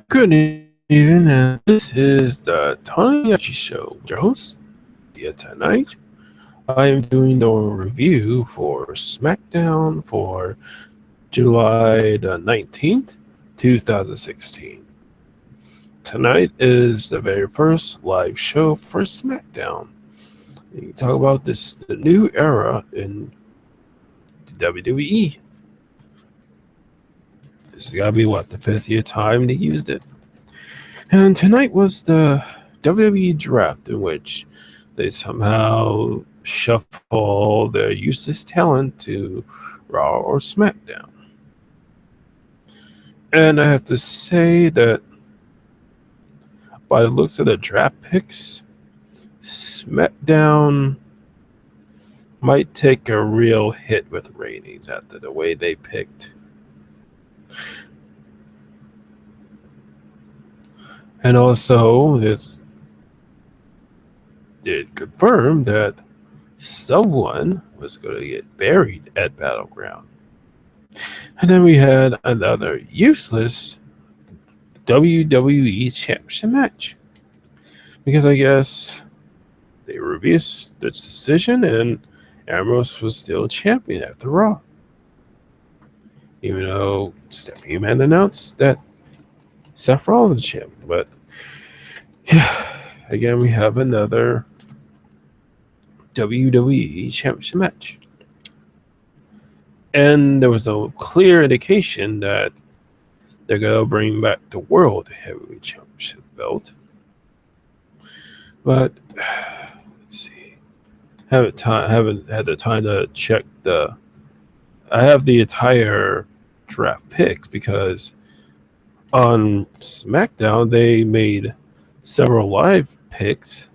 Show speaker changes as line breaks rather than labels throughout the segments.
Good evening, and this is the Tony Yachi Show. Your host, yeah, tonight I am doing the review for SmackDown for July the 19th, 2016. Tonight is the very first live show for SmackDown. We talk about the new era in the WWE. This has got to be the fifth year time they used it. And tonight was the WWE draft, in which they somehow shuffle their useless talent to Raw or SmackDown. And I have to say that by the looks of the draft picks, SmackDown might take a real hit with ratings after the way they picked. And also, this did confirm that someone was going to get buried at Battleground. And then we had another useless WWE Championship match. Because I guess they reversed this decision and Ambrose was still champion after Raw. Even though Stephanie Man announced that Seth Rollins is champion. But yeah, again, we have another WWE Championship match. And there was a clear indication that they're gonna bring back the World Heavyweight Championship belt. But let's see, haven't had the time to check the. I have the entire draft picks because on SmackDown they made several live picks,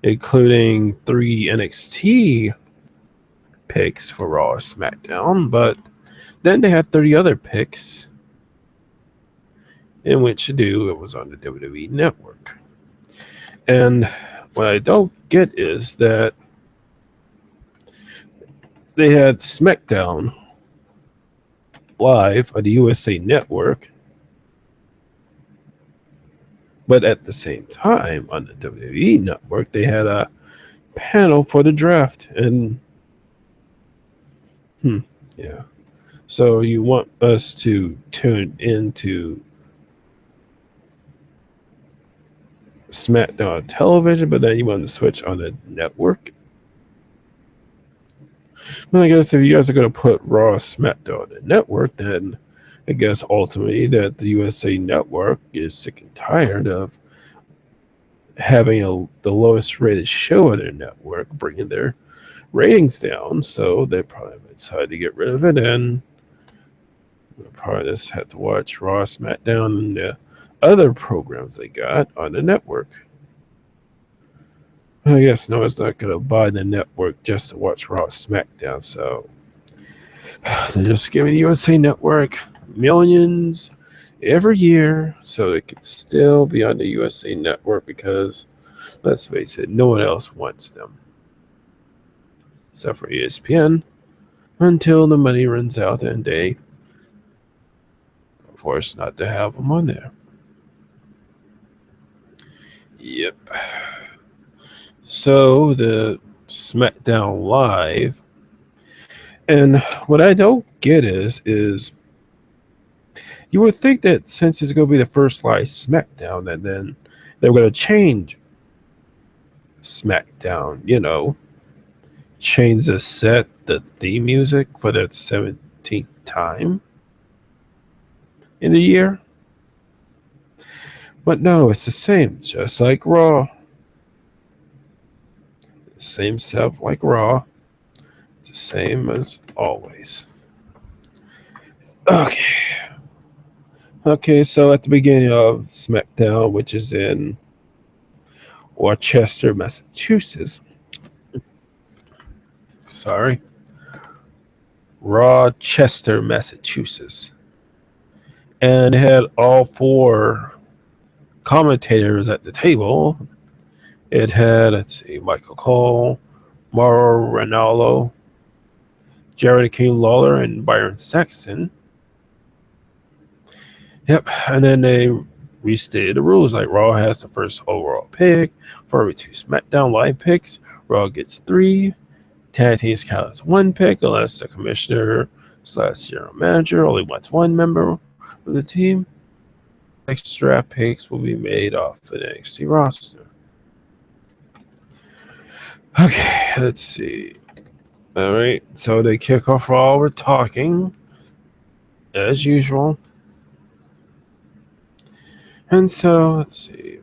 including 3 NXT picks for Raw or SmackDown, but then they had 30 other picks in which to do it was on the WWE Network. And what I don't get is that they had SmackDown live on the USA Network, but at the same time on the WWE Network they had a panel for the draft. And yeah, so you want us to tune into SmackDown television, but then you want to switch on the network. But I guess if you guys are going to put Raw, SmackDown on the network, then I guess ultimately that the USA Network is sick and tired of having the lowest rated show on their network, bringing their ratings down. So they probably decided to get rid of it, and we'll probably just have to watch Raw, SmackDown, and the other programs they got on the network. I guess no one's not going to buy the network just to watch Raw, SmackDown. So they're just giving the USA Network millions every year so it can still be on the USA Network because, let's face it, no one else wants them except for ESPN until the money runs out and they are forced not to have them on there. Yep. So the SmackDown Live, and what I don't get is you would think that since it's going to be the first live SmackDown, that then they're going to change SmackDown. Change the set, the theme music for that 17th time in the year. But no, it's the same, just like Raw. Same stuff like Raw. It's the same as always. Okay, so at the beginning of SmackDown, which is in Rochester, Massachusetts. Sorry. Rochester, Massachusetts. And it had all 4 commentators at the table. It had, let's see, Michael Cole, Mauro Ranallo, Jared King Lawler, and Byron Saxton. Yep, and then they restated the rules. Like Raw has the first overall pick. For every two SmackDown live picks, Raw gets three. Tag teams count as one pick unless the commissioner slash general manager only wants one member of the team. Extra draft picks will be made off an NXT roster. Okay, let's see. All right, so they kick off Raw. We're talking as usual, and so let's see.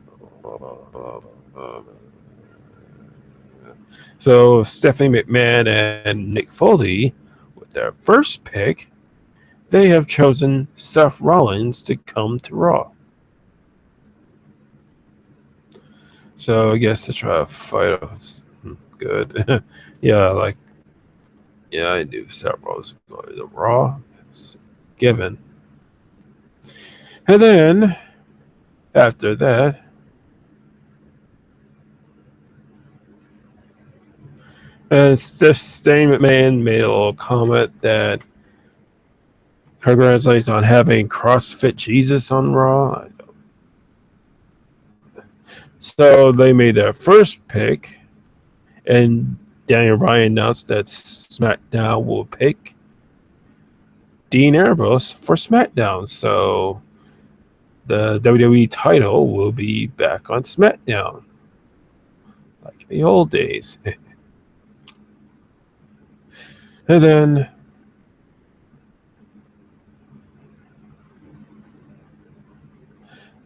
So Stephanie McMahon and Nick Foley, with their first pick, they have chosen Seth Rollins to come to Raw. So I guess to try to fight us. Good. yeah, I do Seth Rollins go to Raw. It's given. And then after that, and Stain McMahon made a little comment that congratulates on having CrossFit Jesus on Raw. So they made their first pick, and Daniel Bryan announced that SmackDown will pick Dean Ambrose for SmackDown. So the WWE title will be back on SmackDown, like the old days. And then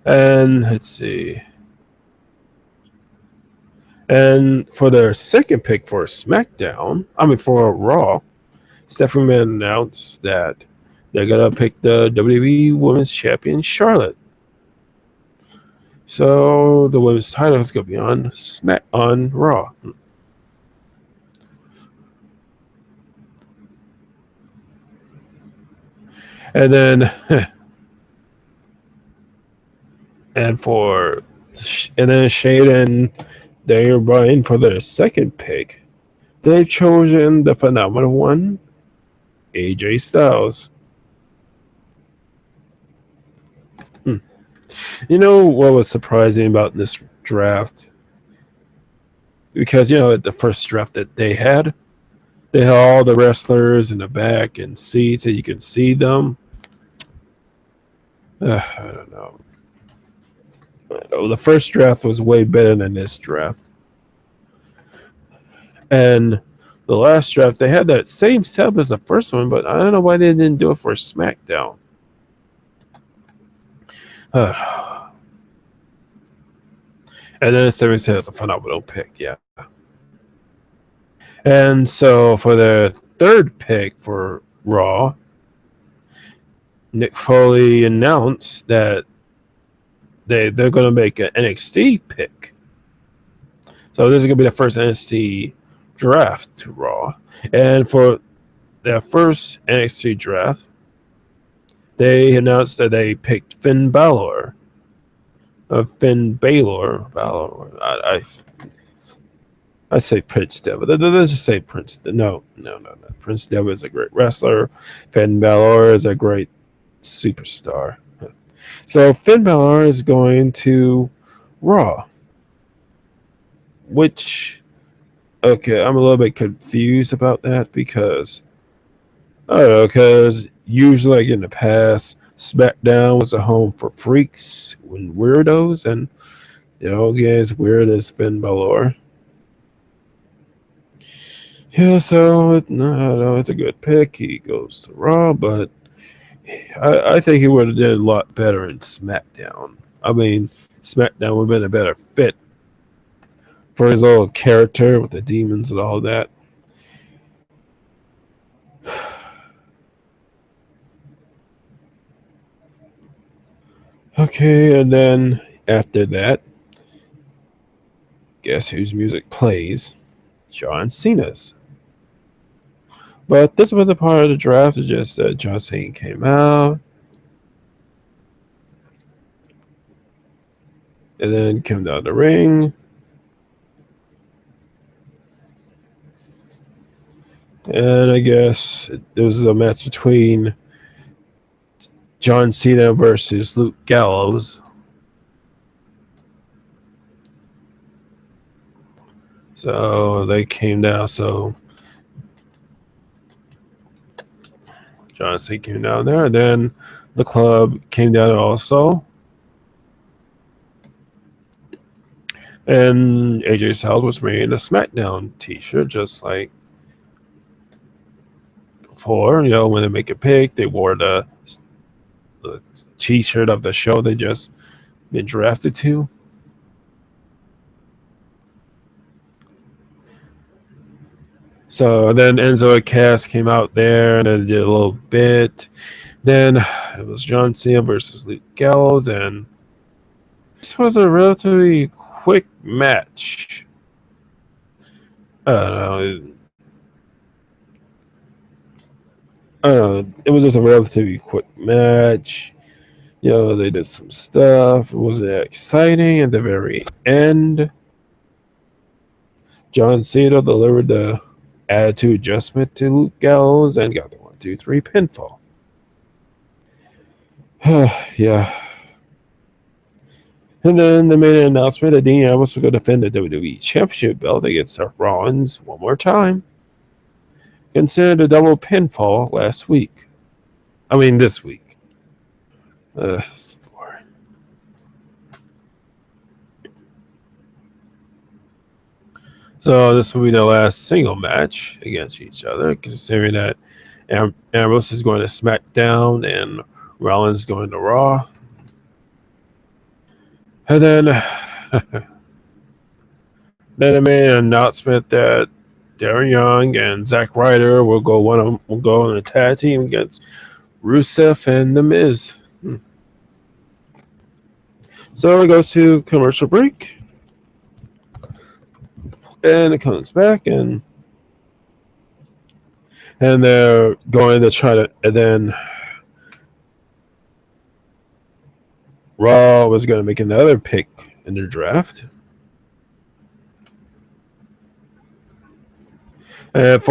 let's see. And for their second pick for for Raw, Stephanie McMahon announced that they're gonna pick the WWE Women's Champion Charlotte. So the women's title is gonna be on Raw. And then and then Shade and Daniel Bryan for their second pick. They've chosen the phenomenal one, AJ Styles. You know what was surprising about this draft? Because the first draft that they had all the wrestlers in the back and seats, so you can see them. I don't know. The first draft was way better than this draft. And the last draft, they had that same setup as the first one, but I don't know why they didn't do it for SmackDown. And then Sammy says a phenomenal pick, yeah. And so for the third pick for Raw, Nick Foley announced that they're going to make an NXT pick. So this is going to be the first NXT draft to Raw. And for their first NXT draft, they announced that they picked Finn Balor. Finn Balor. I say Prince Devitt. Let's just say Prince. No. Prince Devitt is a great wrestler. Finn Balor is a great superstar. So Finn Balor is going to Raw. Which, okay, I'm a little bit confused about that because, I don't know, because usually like in the past, SmackDown was a home for freaks and weirdos, and as weird as Finn Balor. Yeah, so I don't know, it's a good pick. He goes to Raw, but I think he would have did a lot better in SmackDown. I mean, SmackDown would have been a better fit for his little character with the demons and all that. Okay, and then after that, guess whose music plays? John Cena's. But this was a part of the draft. It's just that John Cena came out, and then came down the ring. And I guess there was a match between John Cena versus Luke Gallows. So they came down. So John Cena came down there. And then the club came down also. And AJ Styles was wearing a SmackDown t-shirt, just like before. You know, when they make a pick, they wore the t-shirt of the show they just been drafted to. So then Enzo and Cass came out there and then did a little bit. Then it was John Cena versus Luke Gallows, and this was a relatively quick match. I don't know. It was just a relatively quick match. You know, they did some stuff. It wasn't that exciting at the very end. John Cena delivered the attitude adjustment to Luke Gallows and got the 1-2-3 pinfall. Yeah. And then they made an announcement that Dean Ambrose was going to defend the WWE Championship belt against Seth Rollins one more time. Considered a double pinfall last week. I mean, this week. So this will be the last single match against each other, considering that Ambrose is going to SmackDown and Rollins is going to Raw. And then they made an announcement that Darren Young and Zack Ryder will go on a tag team against Rusev and The Miz. So it goes to commercial break. And it comes back and they're going to try to, and then Raw was going to make another pick in their draft. And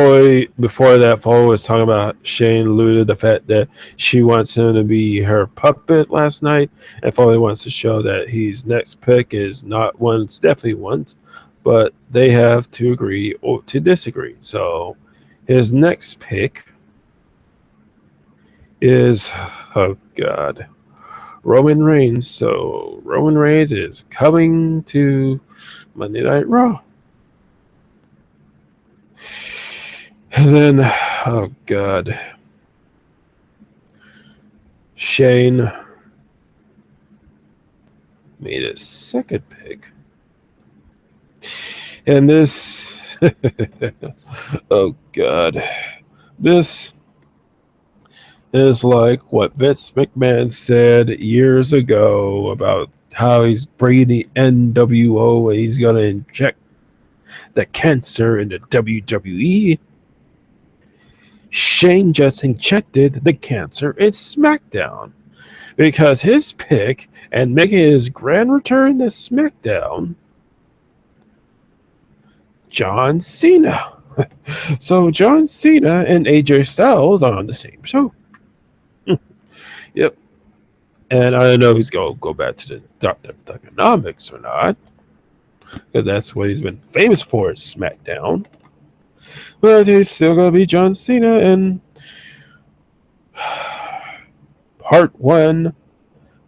before that, Foley was talking about Shane alluded the fact that she wants him to be her puppet last night, and Foley wants to show that his next pick is not one Stephanie wants, but they have to agree or to disagree. So his next pick is, oh God, Roman Reigns. So Roman Reigns is coming to Monday Night Raw. And then, oh God, Shane made a second pick. And this, oh God, this is like what Vince McMahon said years ago about how he's bringing the NWO and he's going to inject the cancer into WWE. Shane just injected the cancer in SmackDown because his pick and making his grand return to SmackDown, John Cena. So John Cena and AJ Styles are on the same show. Yep. And I don't know if he's going to go back to the Dr. Thugonomics or not, because that's what he's been famous for at SmackDown. But he's still going to be John Cena, and part one,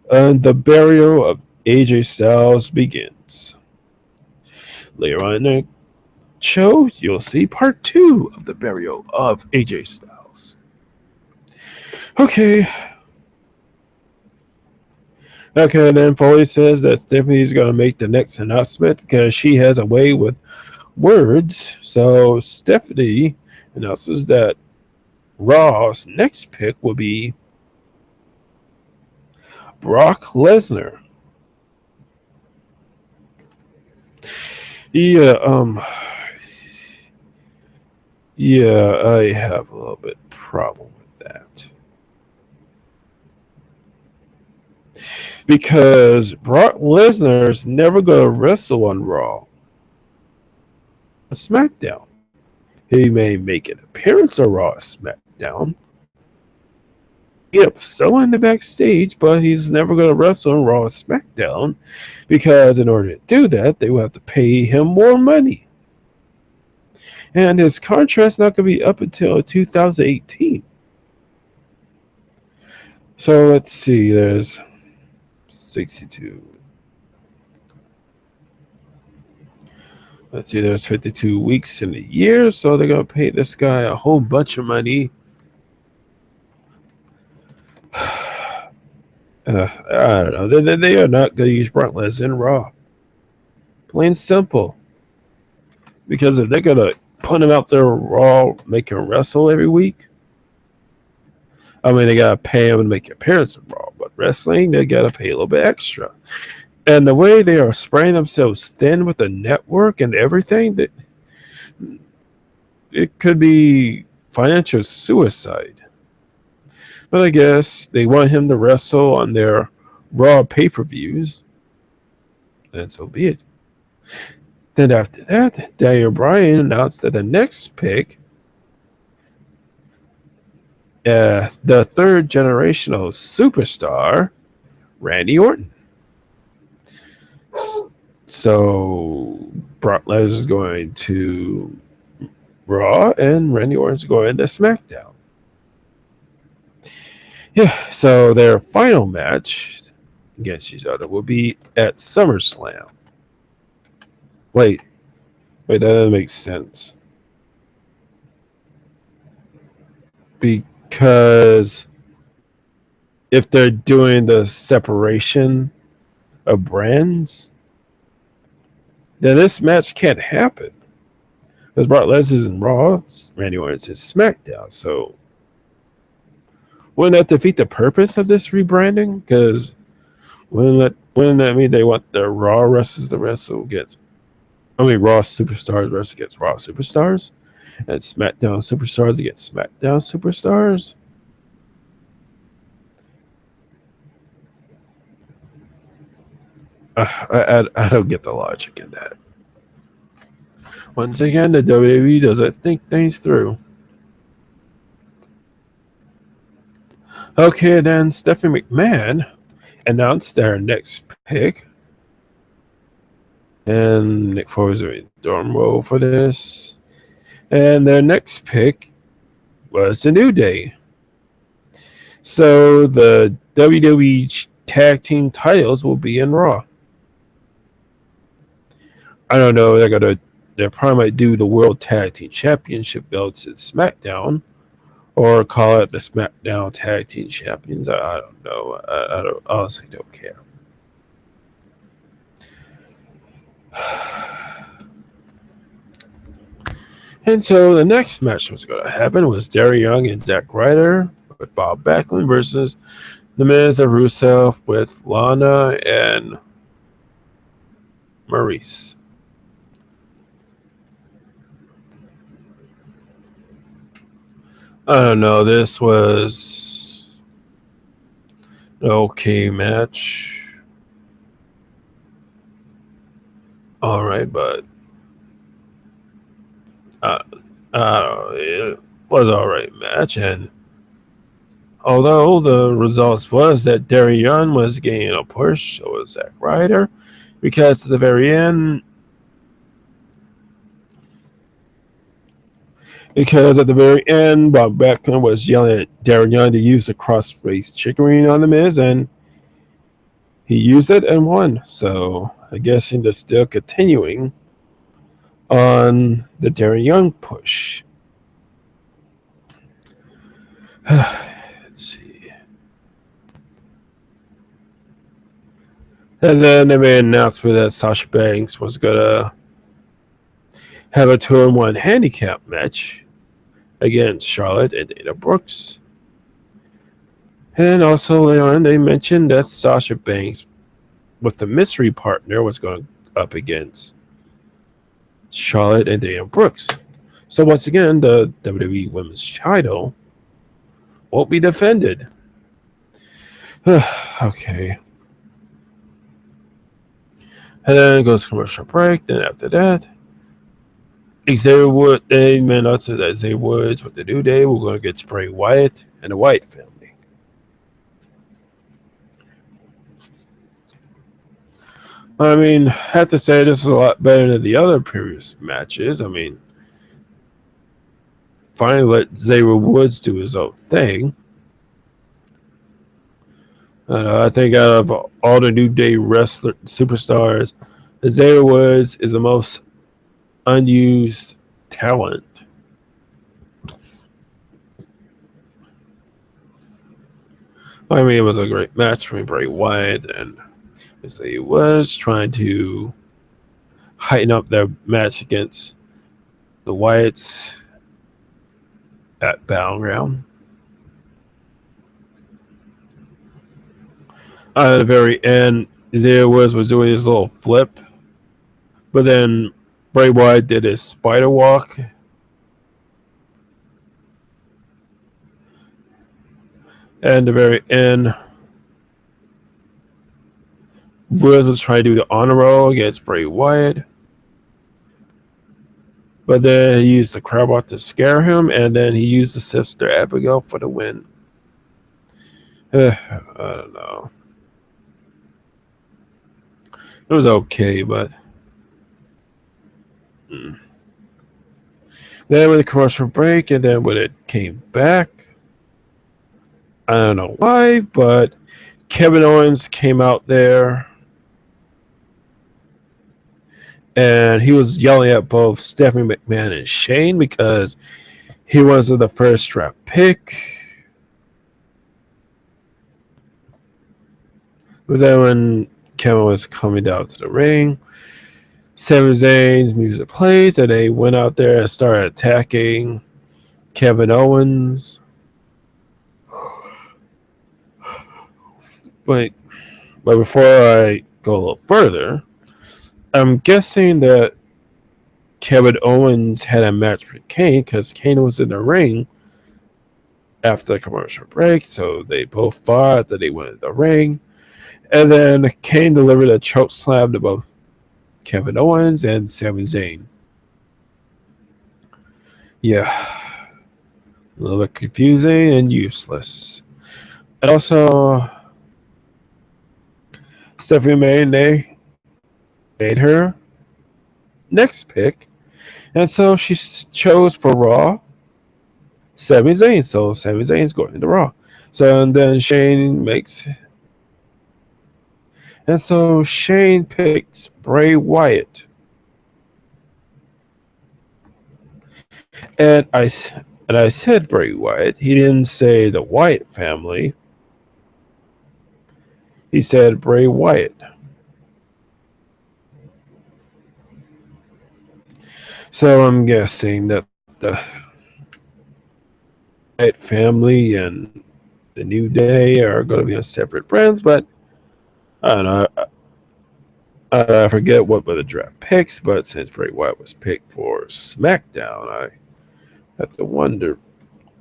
the burial of AJ Styles begins. Later on in the show, you'll see part two of the burial of AJ Styles. Okay, then Foley says that Stephanie's going to make the next announcement because she has a way with words. So Stephanie announces that Raw's next pick will be Brock Lesnar. Yeah, I have a little bit problem with that. Because Brock Lesnar's never going to wrestle on Raw. SmackDown. He may make an appearance on Raw SmackDown. up selling the backstage, but he's never going to wrestle on Raw or SmackDown because in order to do that, they will have to pay him more money. And his contract's not going to be up until 2018. So let's see, there's 62. Let's see, there's 52 weeks in a year, so they're going to pay this guy a whole bunch of money. I don't know. They are not going to use Brock Lesnar in Raw. Plain simple. Because if they're going to put him out there Raw, make him wrestle every week, I mean, they got to pay him to make an appearance in Raw. But wrestling, they got to pay a little bit extra. And the way they are spraying themselves thin with the network and everything, that it could be financial suicide. But I guess they want him to wrestle on their Raw pay-per-views, and so be it. Then after that, Daniel Bryan announced that the next pick, the third generational superstar, Randy Orton. So Brock Lesnar is going to Raw, and Randy Orton is going to SmackDown. Yeah, so their final match against each other will be at SummerSlam. Wait, that doesn't make sense. Because if they're doing the separation of brands, then this match can't happen. Because Brock Lesnar is in Raw, Randy Orton's in SmackDown, so wouldn't that defeat the purpose of this rebranding? Because wouldn't that mean they want the Raw wrestlers to wrestle against, Raw superstars wrestle against Raw superstars, and SmackDown superstars against SmackDown superstars? I don't get the logic in that. Once again, the WWE doesn't think things through. Okay, then Stephanie McMahon announced their next pick. And Nick Forbes is doing dorm roll for this. And their next pick was the New Day. So the WWE tag team titles will be in Raw. I don't know, they probably might do the World Tag Team Championship belts at SmackDown, or call it the SmackDown Tag Team Champions. I don't know. I honestly don't care. And so the next match that was going to happen was Darby Young and Zack Ryder with Bob Backlund versus The Miz and Rusev with Lana and Maurice. I don't know. This was an okay match. All right, but it was an all right match, and although the results was that Darby Young was getting a push, so was Zack Ryder, because at the very end, Bob Backlund was yelling at Darby Young to use the crossface chickering on the Miz, and he used it and won. So I guess they're still continuing on the Darby Young push. Let's see. And then they made an announcement that Sasha Banks was going to have a 2-on-1 handicap match against Charlotte and Dana Brooks. And also later on, they mentioned that Sasha Banks, with the mystery partner, was going up against Charlotte and Dana Brooks. So once again, the WWE Women's title won't be defended. Okay. And then it goes commercial break. Then after that, Xavier Woods, they announced that Xavier Woods with the New Day, we're going to get Bray Wyatt and the Wyatt family. I mean, I have to say this is a lot better than the other previous matches. I mean, finally let Xavier Woods do his own thing. I think out of all the New Day wrestler superstars, Xavier Woods is the most unused talent. I mean, it was a great match between Bray Wyatt and Xavier Woods trying to heighten up their match against the Wyatts at Battleground. At the very end, Xavier Woods was doing his little flip, but then Bray Wyatt did his spider walk. And at the very end, Woods was trying to do the honor roll against Bray Wyatt. But then he used the crab walk to scare him, and then he used the Sister Abigail for the win. I don't know. It was okay, but then with the commercial break, and then when it came back, I don't know why, but Kevin Owens came out there and he was yelling at both Stephanie McMahon and Shane because he wasn't the first draft pick. But then when Kevin was coming down to the ring, Sami Zayn's music plays, and they went out there and started attacking Kevin Owens. But before I go a little further, I'm guessing that Kevin Owens had a match with Kane because Kane was in the ring after the commercial break, so they both fought, then they went in the ring, and then Kane delivered a choke slam to both Kevin Owens and Sami Zayn. Yeah, a little bit confusing and useless. And also, Stephanie May made her next pick, and so she chose for Raw Sami Zayn. So Sami Zayn's going into Raw. So and then Shane makes, and so Shane picks Bray Wyatt, and I said Bray Wyatt. He didn't say the Wyatt family. He said Bray Wyatt. So I'm guessing that the Wyatt family and the New Day are going to be on separate brands, but I don't know. I forget what were the draft picks, but since Bray Wyatt was picked for SmackDown, I have to wonder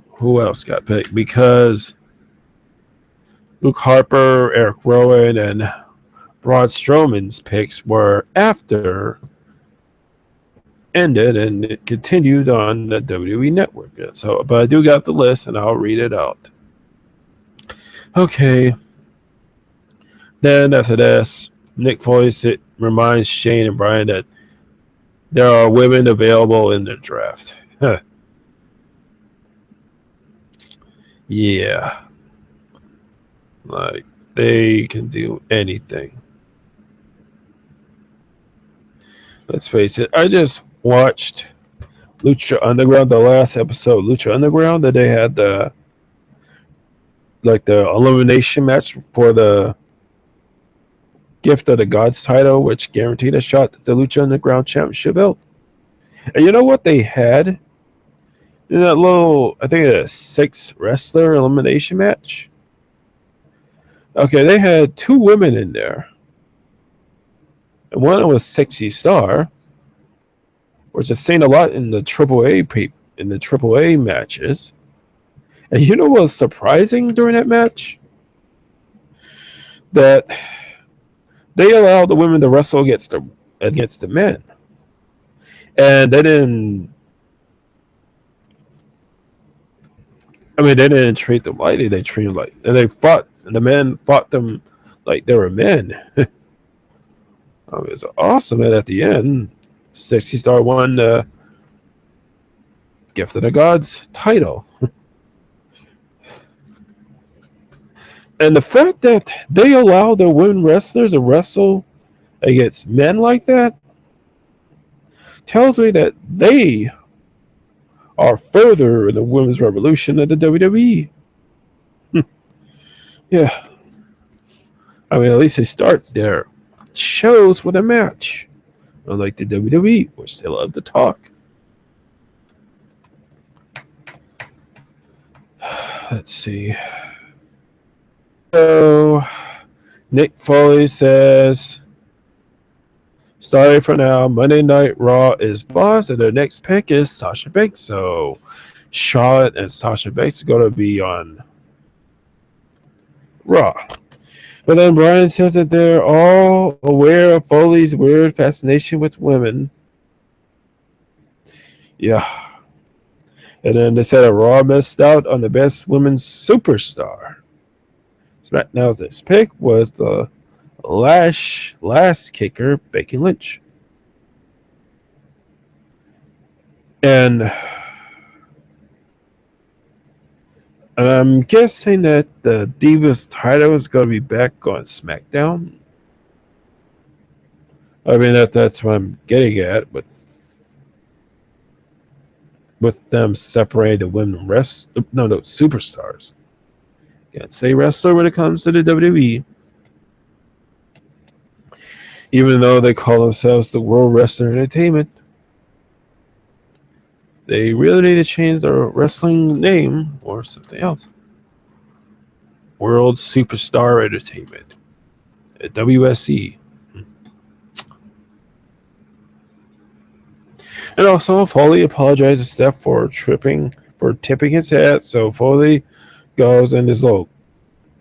who else got picked because Luke Harper, Eric Rowan, and Braun Strowman's picks were after ended and it continued on the WWE network. So, but I do got the list and I'll read it out. Okay. Then after this, Nick Foley reminds Shane and Brian that there are women available in the draft. Yeah. Like, they can do anything. Let's face it. I just watched Lucha Underground, the last episode of Lucha Underground, that they had the elimination match for the Gift of the Gods title, which guaranteed a shot at the Lucha Underground Championship belt. And you know what they had in that little, I think, a 6 wrestler elimination match? Okay, they had 2 women in there. And one was Sexy Star, which is seen a lot in the AAA matches. And you know what was surprising during that match? That they allowed the women to wrestle against the men. And they didn't treat them lightly. They treated them like, and the men fought them like they were men. It was awesome. And at the end, 60 Star won the Gift of the Gods title. And the fact that they allow their women wrestlers to wrestle against men like that tells me that they are further in the women's revolution than the WWE. Yeah, I mean, at least they start their shows with a match, unlike the WWE, which they love to talk. Let's see. So, Nick Foley says, starting for now, Monday Night Raw is boss, and their next pick is Sasha Banks. So, Charlotte and Sasha Banks are going to be on Raw. But then Brian says that they're all aware of Foley's weird fascination with women. Yeah. And then they said that Raw missed out on the best women's superstar. SmackDown's next pick was the last kicker, Becky Lynch. And I'm guessing that the Divas title is going to be back on SmackDown. I mean, that's what I'm getting at, but with them separating the women superstars. Can't say wrestler when it comes to the WWE. Even though they call themselves the World Wrestling Entertainment, they really need to change their wrestling name or something else. World Superstar Entertainment, WSE. And also, Foley apologized to Steph for tipping his hat. So Foley goes in his little,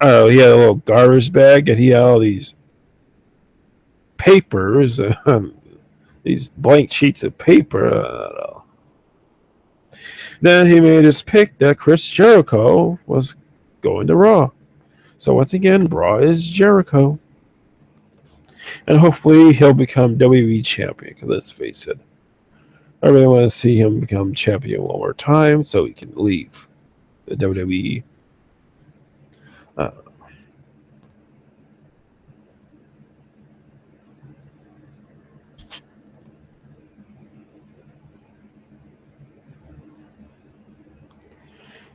he had a little garbage bag, and he had all these papers, these blank sheets of paper. Then he made his pick that Chris Jericho was going to Raw. So once again, Raw is Jericho. And hopefully he'll become WWE champion, because let's face it, I really want to see him become champion one more time so he can leave the WWE.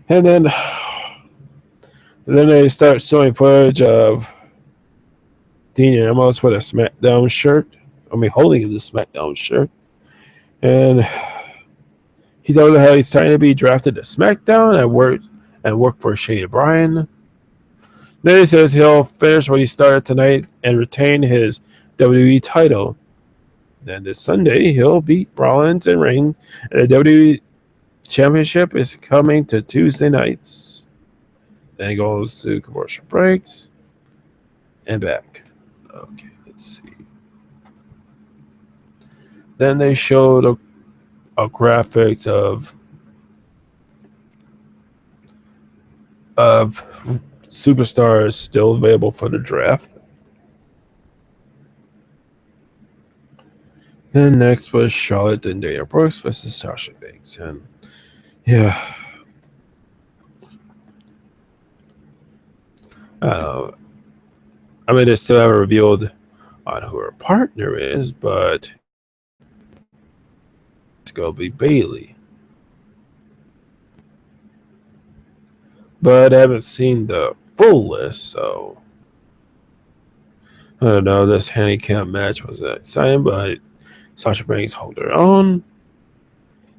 And then they start showing footage of Dean Ambrose with a SmackDown shirt. I mean, holding the SmackDown shirt. And he told them how he's trying to be drafted to SmackDown and work for Shane O'Brien. Then he says he'll finish what he started tonight and retain his WWE title. Then this Sunday, he'll beat Rollins and Reigns, and the WWE Championship is coming to Tuesday nights. Then he goes to commercial breaks and back. Okay, let's see. Then they showed a graphics of superstars still available for the draft. Then next was Charlotte and Dana Brooks versus Sasha Banks. And yeah, I mean, they still haven't revealed on who her partner is, but it's going to be Bayley. But I haven't seen the full list, so I don't know. This handicap match was exciting, but Sasha Banks held her own.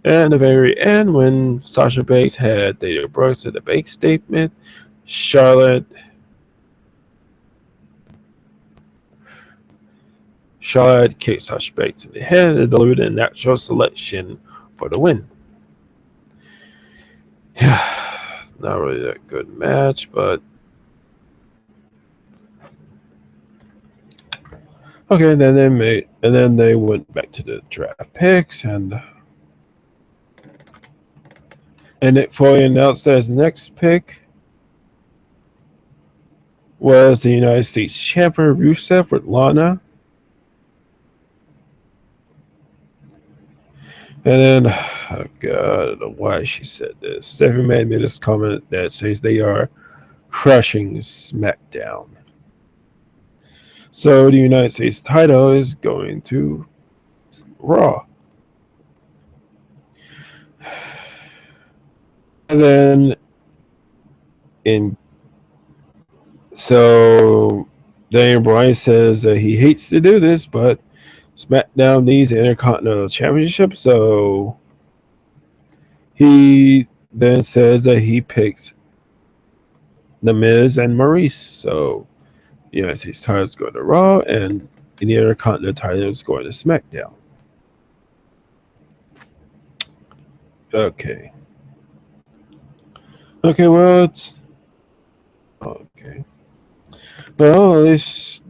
And at the very end, when Sasha Banks had Dana Brooks at the bank statement, Charlotte kicked Sasha Banks in the head and delivered a natural selection for the win. Yeah, not really that good match, but okay. Then they went back to the draft picks, and Nick Foley announced that his next pick was the United States champion Rusev with Lana. And then, oh God, I don't know why she said this. Stephanie made this comment that says they are crushing SmackDown. So the United States title is going to Raw. And then in so Daniel Bryan says that he hates to do this, but SmackDown needs an Intercontinental Championship, so he then says that he picks The Miz and Maurice. So the United States title is going to Raw, and the Intercontinental title is going to SmackDown. Okay. Okay, well, it's okay. Well, at least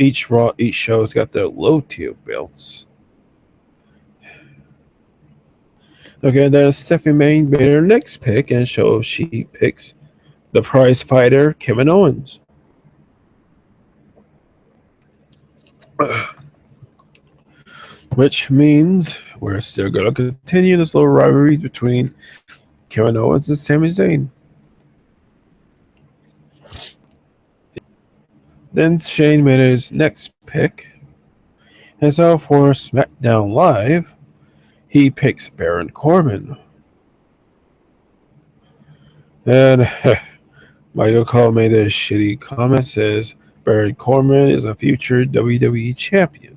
each show's got their low tier belts. Okay, then Stephanie Main made her next pick, and so she picks the prize fighter Kevin Owens. Which means we're still going to continue this little rivalry between Kevin Owens and Sami Zayn. Then Shane made his next pick. And so for SmackDown Live, he picks Baron Corbin. And Michael Cole made this shitty comment, says Baron Corbin is a future WWE champion.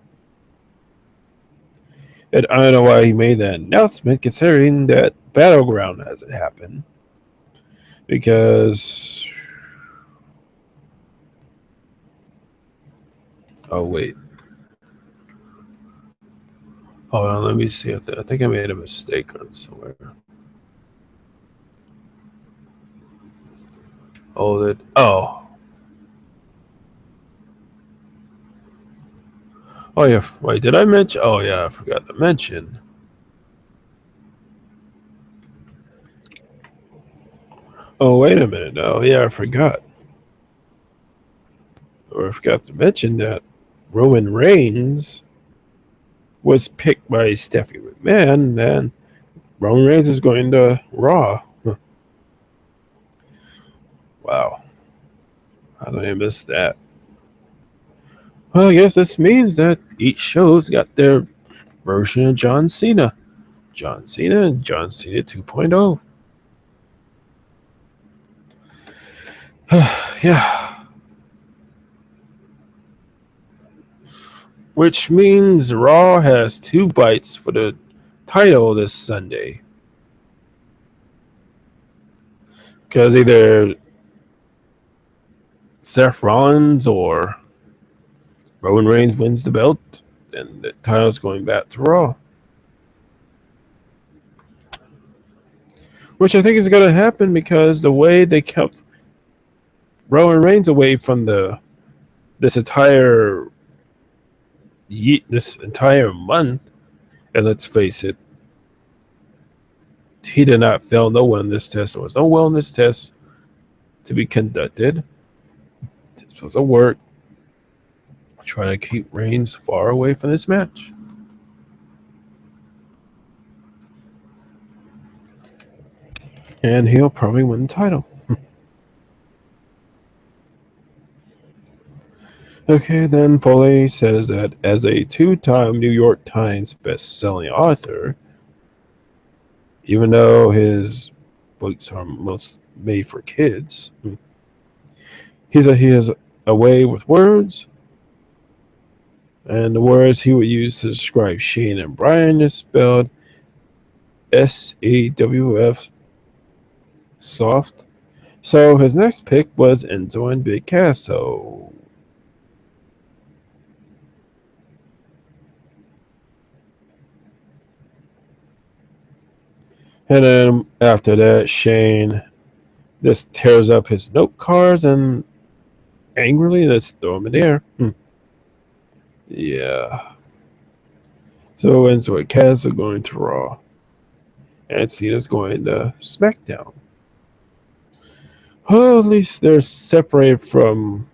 And I don't know why he made that announcement, considering that Battleground hasn't happened. Because... oh, wait. Hold on, let me see. I think I made a mistake on somewhere. Oh, that. Oh. Oh, yeah. Wait, did I mention? Oh, yeah, I forgot to mention. Oh, wait a minute. Oh, yeah, I forgot. Or I forgot to mention that Roman Reigns was picked by Stephanie McMahon, and Roman Reigns is going to Raw. Wow. How did I miss that? Well, I guess this means that each show's got their version of John Cena. John Cena and John Cena 2.0. Yeah. Which means Raw has 2 bites for the title this Sunday. Because either Seth Rollins or Roman Reigns wins the belt, and the title's going back to Raw. Which I think is going to happen because the way they kept Roman Reigns away from this entire month, and let's face it, he did not fail no wellness test. There was no wellness test to be conducted. This was a work trying to keep Reigns far away from this match. And he'll probably win the title. Okay, then Foley says that as a 2-time New York Times best-selling author, even though his books are most made for kids, he has a way with words, and the words he would use to describe Shane and Brian is spelled SAWF, soft. So his next pick was Enzo and Big Cass. And then after that, Shane just tears up his note cards and angrily let's throw them in the air. Yeah. So Enzo and Cass are going to Raw. And Cena's going to SmackDown. Well, at least they're separated from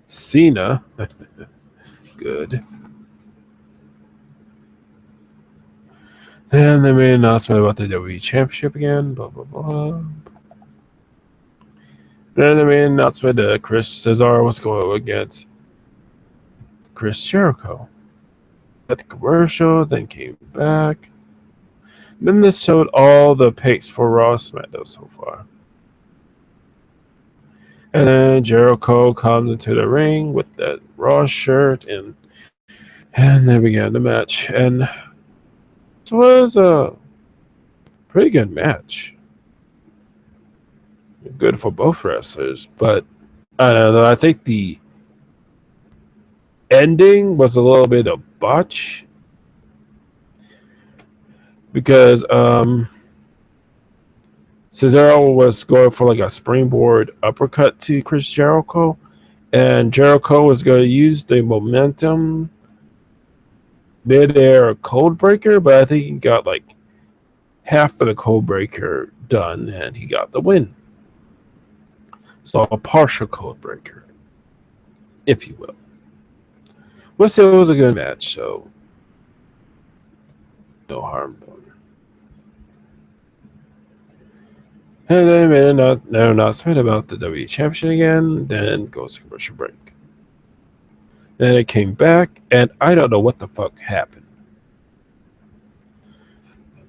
Cena. Good. Then they made an announcement about the WWE Championship again. Blah blah blah. Then they made an announcement that Chris Cesaro was going against Chris Jericho. At the commercial, then came back. Then this showed all the picks for Raw SmackDown so far. And then Jericho comes into the ring with that Raw shirt, and they began the match. And this was a pretty good match. Good for both wrestlers, but I don't know. I think the ending was a little bit of botch because Cesaro was going for like a springboard uppercut to Chris Jericho, and Jericho was going to use the momentum mid-air code breaker, but I think he got like half of the code breaker done, and he got the win. So a partial code breaker, if you will. But still, it was a good match, so no harm done. And then made an announcement about the WWE Championship again, then goes to commercial break. Then it came back, and I don't know what the fuck happened.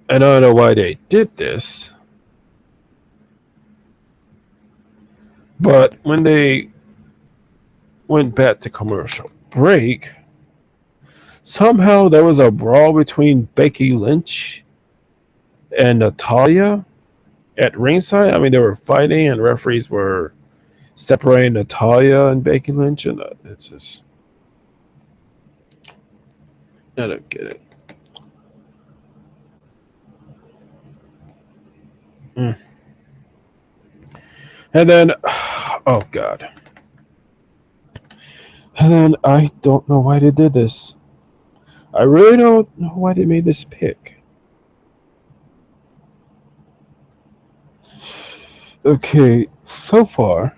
And I don't know why they did this. But when they went back to commercial break, somehow there was a brawl between Becky Lynch and Natalya at ringside. I mean, they were fighting, and referees were separating Natalya and Becky Lynch, and it's just, I don't get it. And then, oh god. And then I don't know why they did this. I really don't know why they made this pick. Okay, so far,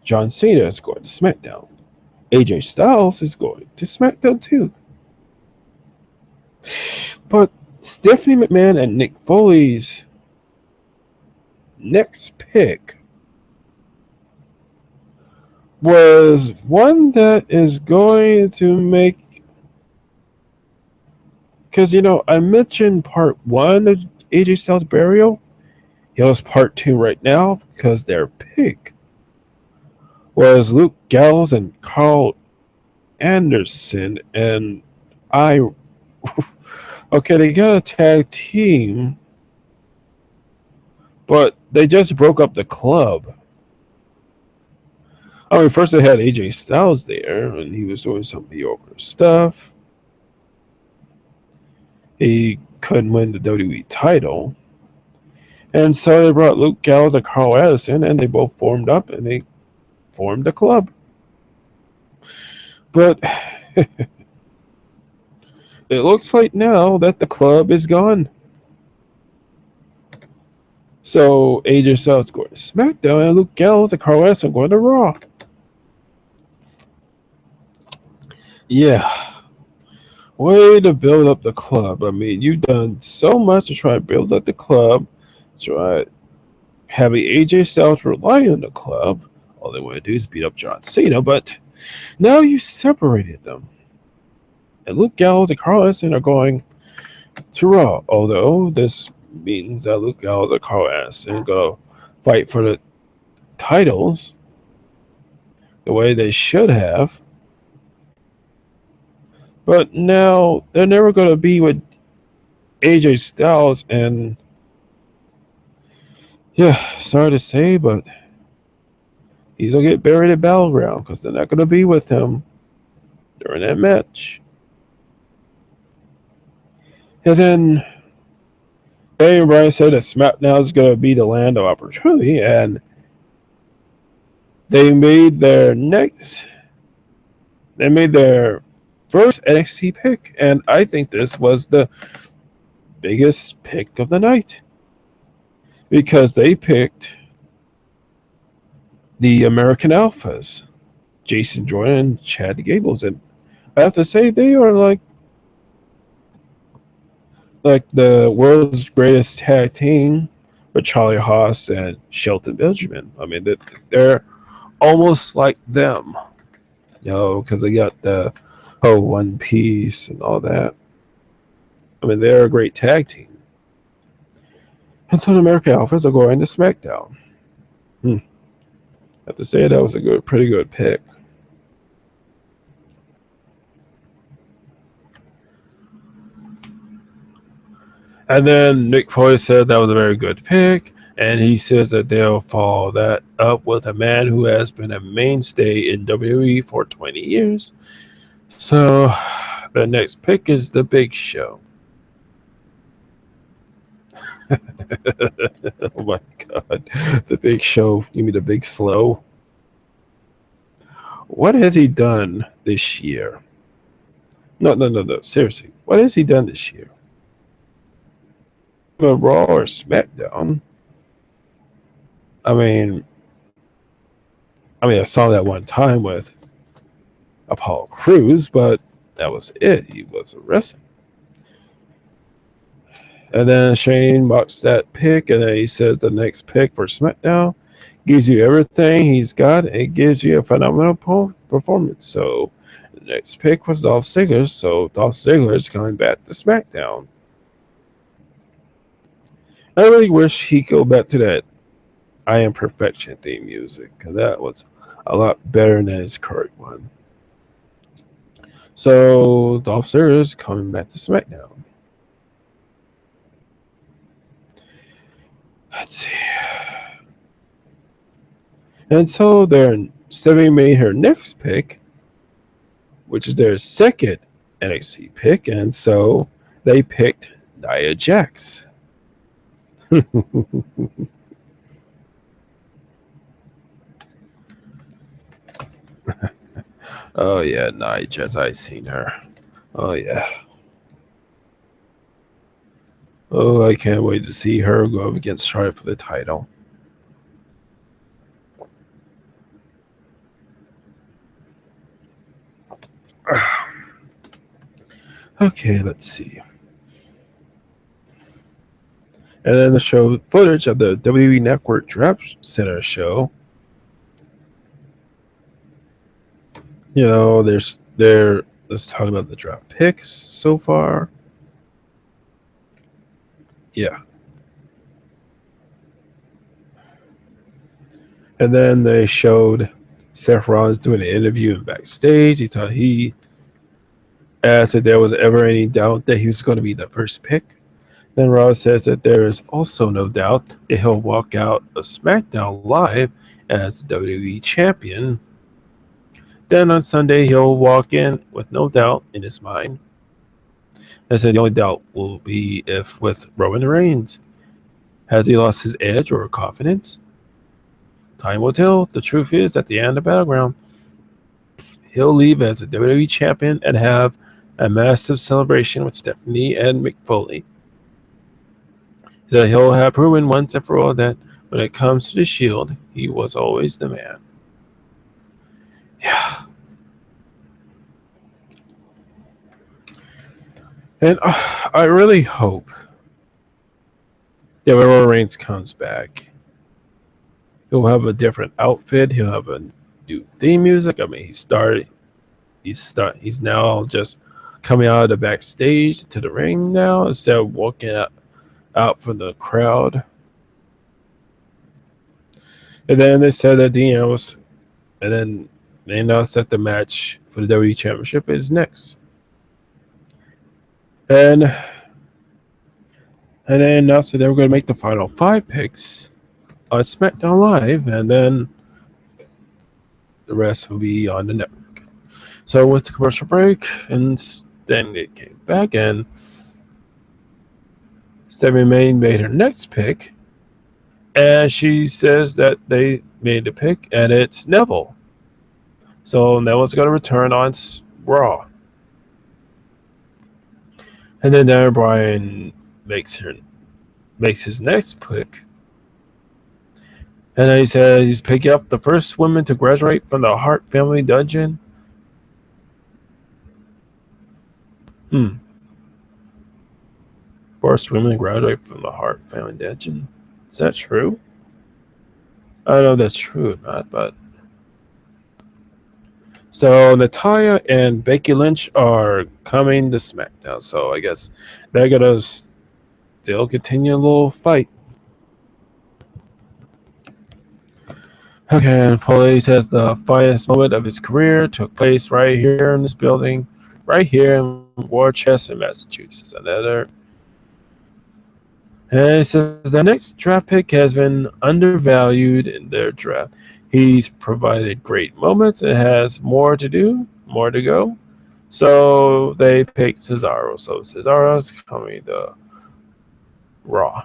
John Cena is going to SmackDown. AJ Styles is going to SmackDown too. But Stephanie McMahon and Nick Foley's next pick was one that is going to make, because I mentioned part 1 of AJ Styles' burial. Here's part 2 right now, because their pick was Luke Gallows and Carl Anderson, and okay, they got a tag team, but they just broke up the club. I mean, first they had AJ Styles there, and he was doing some mediocre stuff. He couldn't win the WWE title. And so they brought Luke Gallows and Carl Anderson, and they both formed up, and they formed a club. But it looks like now that the club is gone. So AJ Styles going to SmackDown, and Luke Gallows and Carl Anderson going to Raw. Yeah. Way to build up the club. I mean, you've done so much to try to build up the club. Try having AJ Styles rely on the club. All they want to do is beat up John Cena, but now you separated them. And Luke Gallows and Carl Anderson are going to Raw. Although this means that Luke Gallows and Carl Anderson go fight for the titles the way they should have. But now they're never going to be with AJ Styles, and yeah, sorry to say, but he's going to get buried at Battleground because they're not going to be with him during that match. And then Daniel and Bryan said that SmackDown is going to be the land of opportunity, and they made their first NXT pick, and I think this was the biggest pick of the night because they picked the American Alphas, Jason Jordan and Chad Gables, and I have to say they are like like the world's greatest tag team with Charlie Haas and Shelton Benjamin. I mean, they're almost like them, because they got the One Piece and all that. I mean, they're a great tag team. And so the American Alphas are going to SmackDown. I have to say that was a pretty good pick. And then Nick Foley said that was a very good pick, and he says that they'll follow that up with a man who has been a mainstay in WWE for 20 years. So the next pick is The Big Show. Oh my God. The Big Show. You mean The Big Slow? What has he done this year? No. Seriously. What has he done this year? Raw or SmackDown? I mean, I saw that one time with Apollo Crews, but that was it. He wasn't wrestling. And then Shane mocks that pick, and then he says the next pick for SmackDown gives you everything he's got. It gives you a phenomenal performance. So the next pick was Dolph Ziggler. So Dolph Ziggler is coming back to SmackDown. I really wish he'd go back to that I Am Perfection theme music, because that was a lot better than his current one. So Dolph Ziggler is coming back to SmackDown. Let's see. And so Stephanie made her next pick, which is their second NXT pick, and so they picked Nia Jax. Oh yeah, Nia Jax. I seen her. Oh yeah. Oh, I can't wait to see her go up against Charlotte for the title. Okay, let's see. And then the show footage of the WWE Network Draft Center show. Let's talk about the draft picks so far. Yeah. And then they showed Seth Rollins doing an interview backstage. He asked if there was ever any doubt that he was going to be the first pick. Then Rollins says that there is also no doubt that he'll walk out of SmackDown Live as the WWE champion. Then on Sunday, he'll walk in with no doubt in his mind. I said the only doubt will be if with Roman Reigns. Has he lost his edge or confidence? Time will tell. The truth is, at the end of the Battleground, he'll leave as a WWE champion and have a massive celebration with Stephanie and Mick Foley. That he'll have proven once and for all that when it comes to the Shield, he was always the man. Yeah. And I really hope that when Roman Reigns comes back, he'll have a different outfit. He'll have a new theme music. He's now just coming out of the backstage to the ring now instead of walking out from the crowd. And then they said that they announced that the match for the WWE Championship is next. And they announced that they were going to make the final 5 picks on SmackDown Live, and then the rest will be on the network. So with the commercial break, and then they came back, and Stephanie made her next pick, and she says that they made the pick, and it's Neville. So Neville's going to return on Raw. And then Daniel Bryan makes his next pick. And then he says he's picking up the first woman to graduate from the Hart family dungeon. First women graduate from the Hart family dungeon. Is that true? I don't know if that's true or not, but so Natalia and Becky Lynch are coming to SmackDown. So I guess they're gonna still continue a little fight. Okay, and Foley says the finest moment of his career took place right here in this building, right here in Worcester, Massachusetts. Another, and he says the next draft pick has been undervalued in their draft. He's provided great moments and has more to do, more to go. So they picked Cesaro. So Cesaro's coming to Raw.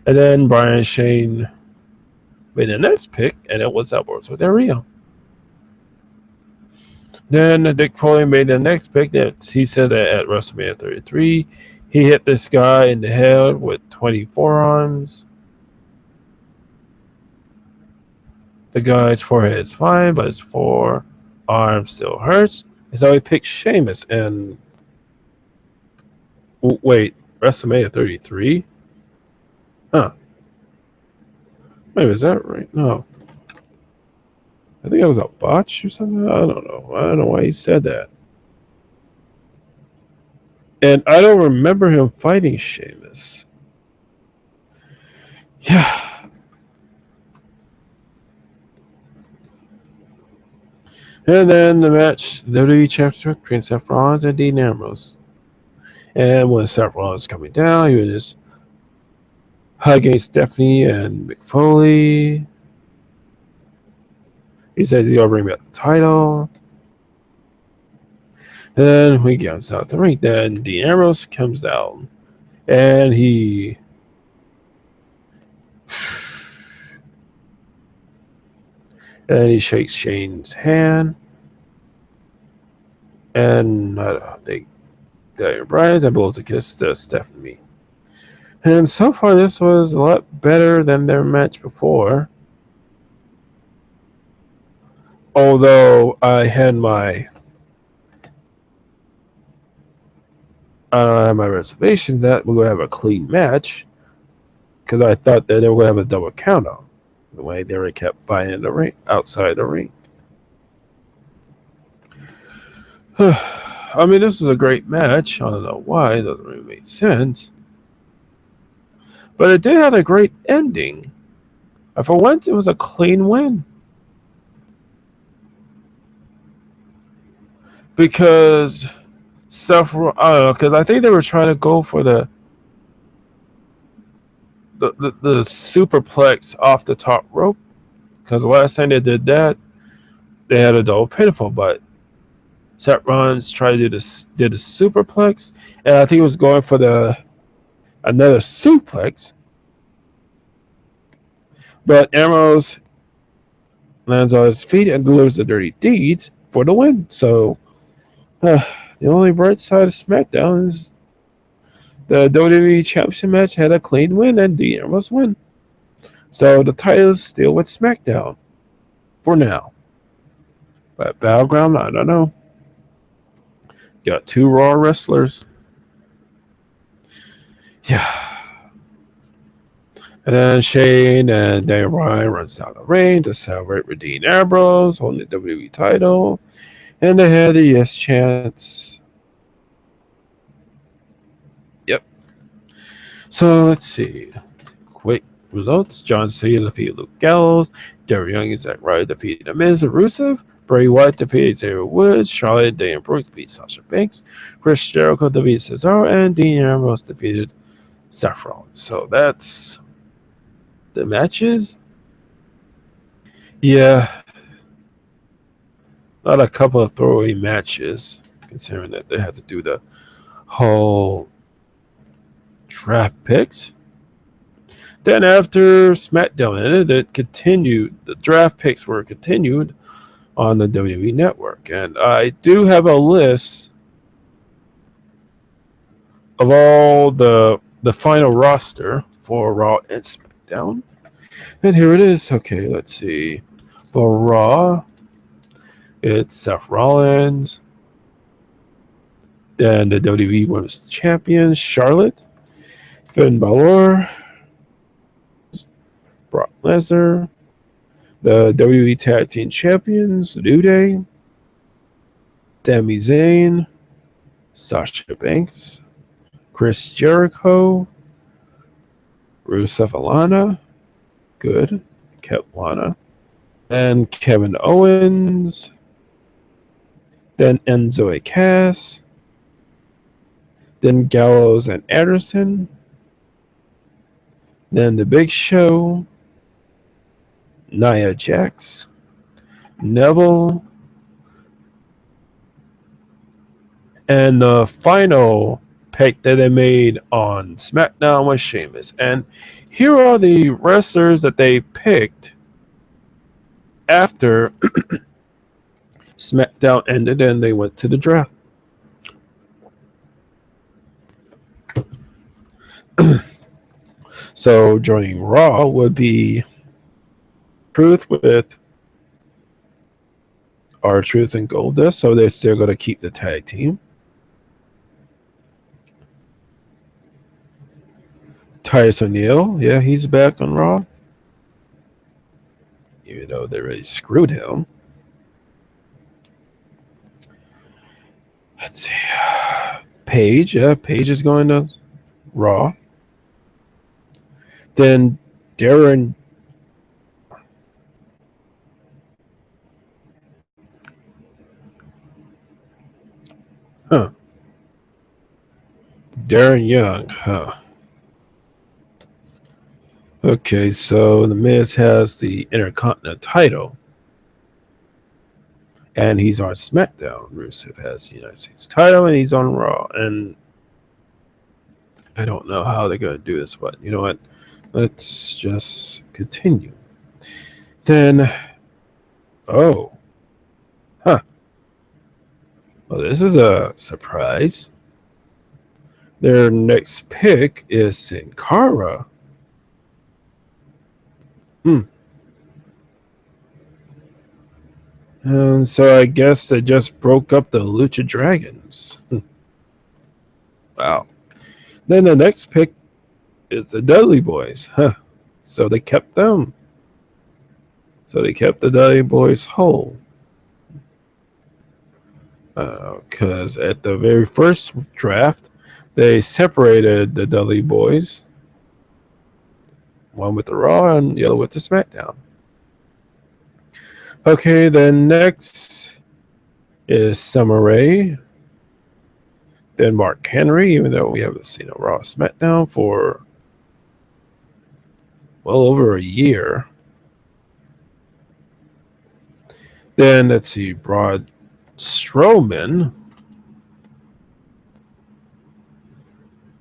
And then Brian Shane made the next pick, and it was Alberto Del Rio. Then Dick Foley made the next pick that he said that at WrestleMania 33, he hit this guy in the head with 20 forearms. The guy's forehead is fine, but his forearm still hurts. And so he picked Sheamus. And wait, WrestleMania 33? Huh. Wait, is that right? No. I think it was a botch or something. I don't know. I don't know why he said that. And I don't remember him fighting Sheamus. Yeah. And then the match, the WWE Championship between Seth Rollins and Dean Ambrose. And when Seth Rollins was coming down, he was just hugging Stephanie and Mick Foley. He says he's going to bring back the title. Then we get outside the ring. Then Dean Ambrose comes down. And he shakes Shane's hand. And I think Daniel Bryan's able to kiss Stephanie. And so far, this was a lot better than their match before. Although I had my reservations that we're going to have a clean match because I thought that they were going to have a double count out the way they were kept fighting in the ring, outside the ring. I mean, this is a great match. I don't know why. It doesn't really make sense. But it did have a great ending. And for once, it was a clean win. Because I don't know, because I think they were trying to go for the superplex off the top rope. Because the last time they did that, they had a double pinfall, but Seth Rollins tried to did the superplex, and I think he was going for another suplex. But Ambrose lands on his feet and delivers the dirty deeds for the win. So the only bright side of SmackDown is the WWE Championship match had a clean win and Dean Ambrose win. So the title is still with SmackDown for now. But Battleground, I don't know. Got two Raw wrestlers. Yeah. And then Shane and Daniel Bryan runs down the ring to celebrate with Dean Ambrose holding the WWE title. And they had the yes chants. Yep. So let's see. Quick results. John Cena defeated Luke Gallows. Darren Young and Zack Ryder defeated The Miz and Rusev. Bray Wyatt defeated Xavier Woods. Charlotte and Dana Brooks beat Sasha Banks. Chris Jericho defeated Cesaro. And Dean Ambrose defeated Seth Rollins. So that's the matches. Yeah. Not a couple of throwaway matches, considering that they had to do the whole draft picks. Then after SmackDown ended, the draft picks were continued on the WWE Network. And I do have a list of all the final roster for Raw and SmackDown. And here it is. Okay, let's see. For Raw, it's Seth Rollins, Then the WWE Women's Champion, Charlotte. Finn Balor, Brock Lesnar. The WWE Tag Team Champions, New Day. Sami Zayn. Sasha Banks. Chris Jericho. Rusev Lana. Good. Kept Lana. Then Kevin Owens. Then Enzo and Cass. Then Gallows and Anderson. Then The Big Show. Nia Jax. Neville. And the final pick that they made on SmackDown was Sheamus. And here are the wrestlers that they picked after SmackDown ended and they went to the draft. So joining Raw would be Truth with R-Truth and Goldust. So they're still going to keep the tag team. Titus O'Neil, yeah, he's back on Raw. Even though they really screwed him. Let's see. Paige, yeah, Paige is going to Raw. Then Darren. Darren Young, Okay, so The Miz has the Intercontinental title. And he's on SmackDown. Rusev has the United States title and he's on Raw. And I don't know how they're going to do this, but you know what? Let's just continue. Then, well, this is a surprise. Their next pick is Sin Cara. And so I guess they just broke up the Lucha Dragons. Wow. Then the next pick is the Dudley Boys. So they kept them. So they kept the Dudley Boys whole. Because at the very first draft, they separated the Dudley Boys. One with the Raw and the other with the SmackDown. Okay, then next is Summer Rae. Then Mark Henry, even though we haven't seen a Raw SmackDown for well over a year. Then let's see, Braun Strowman.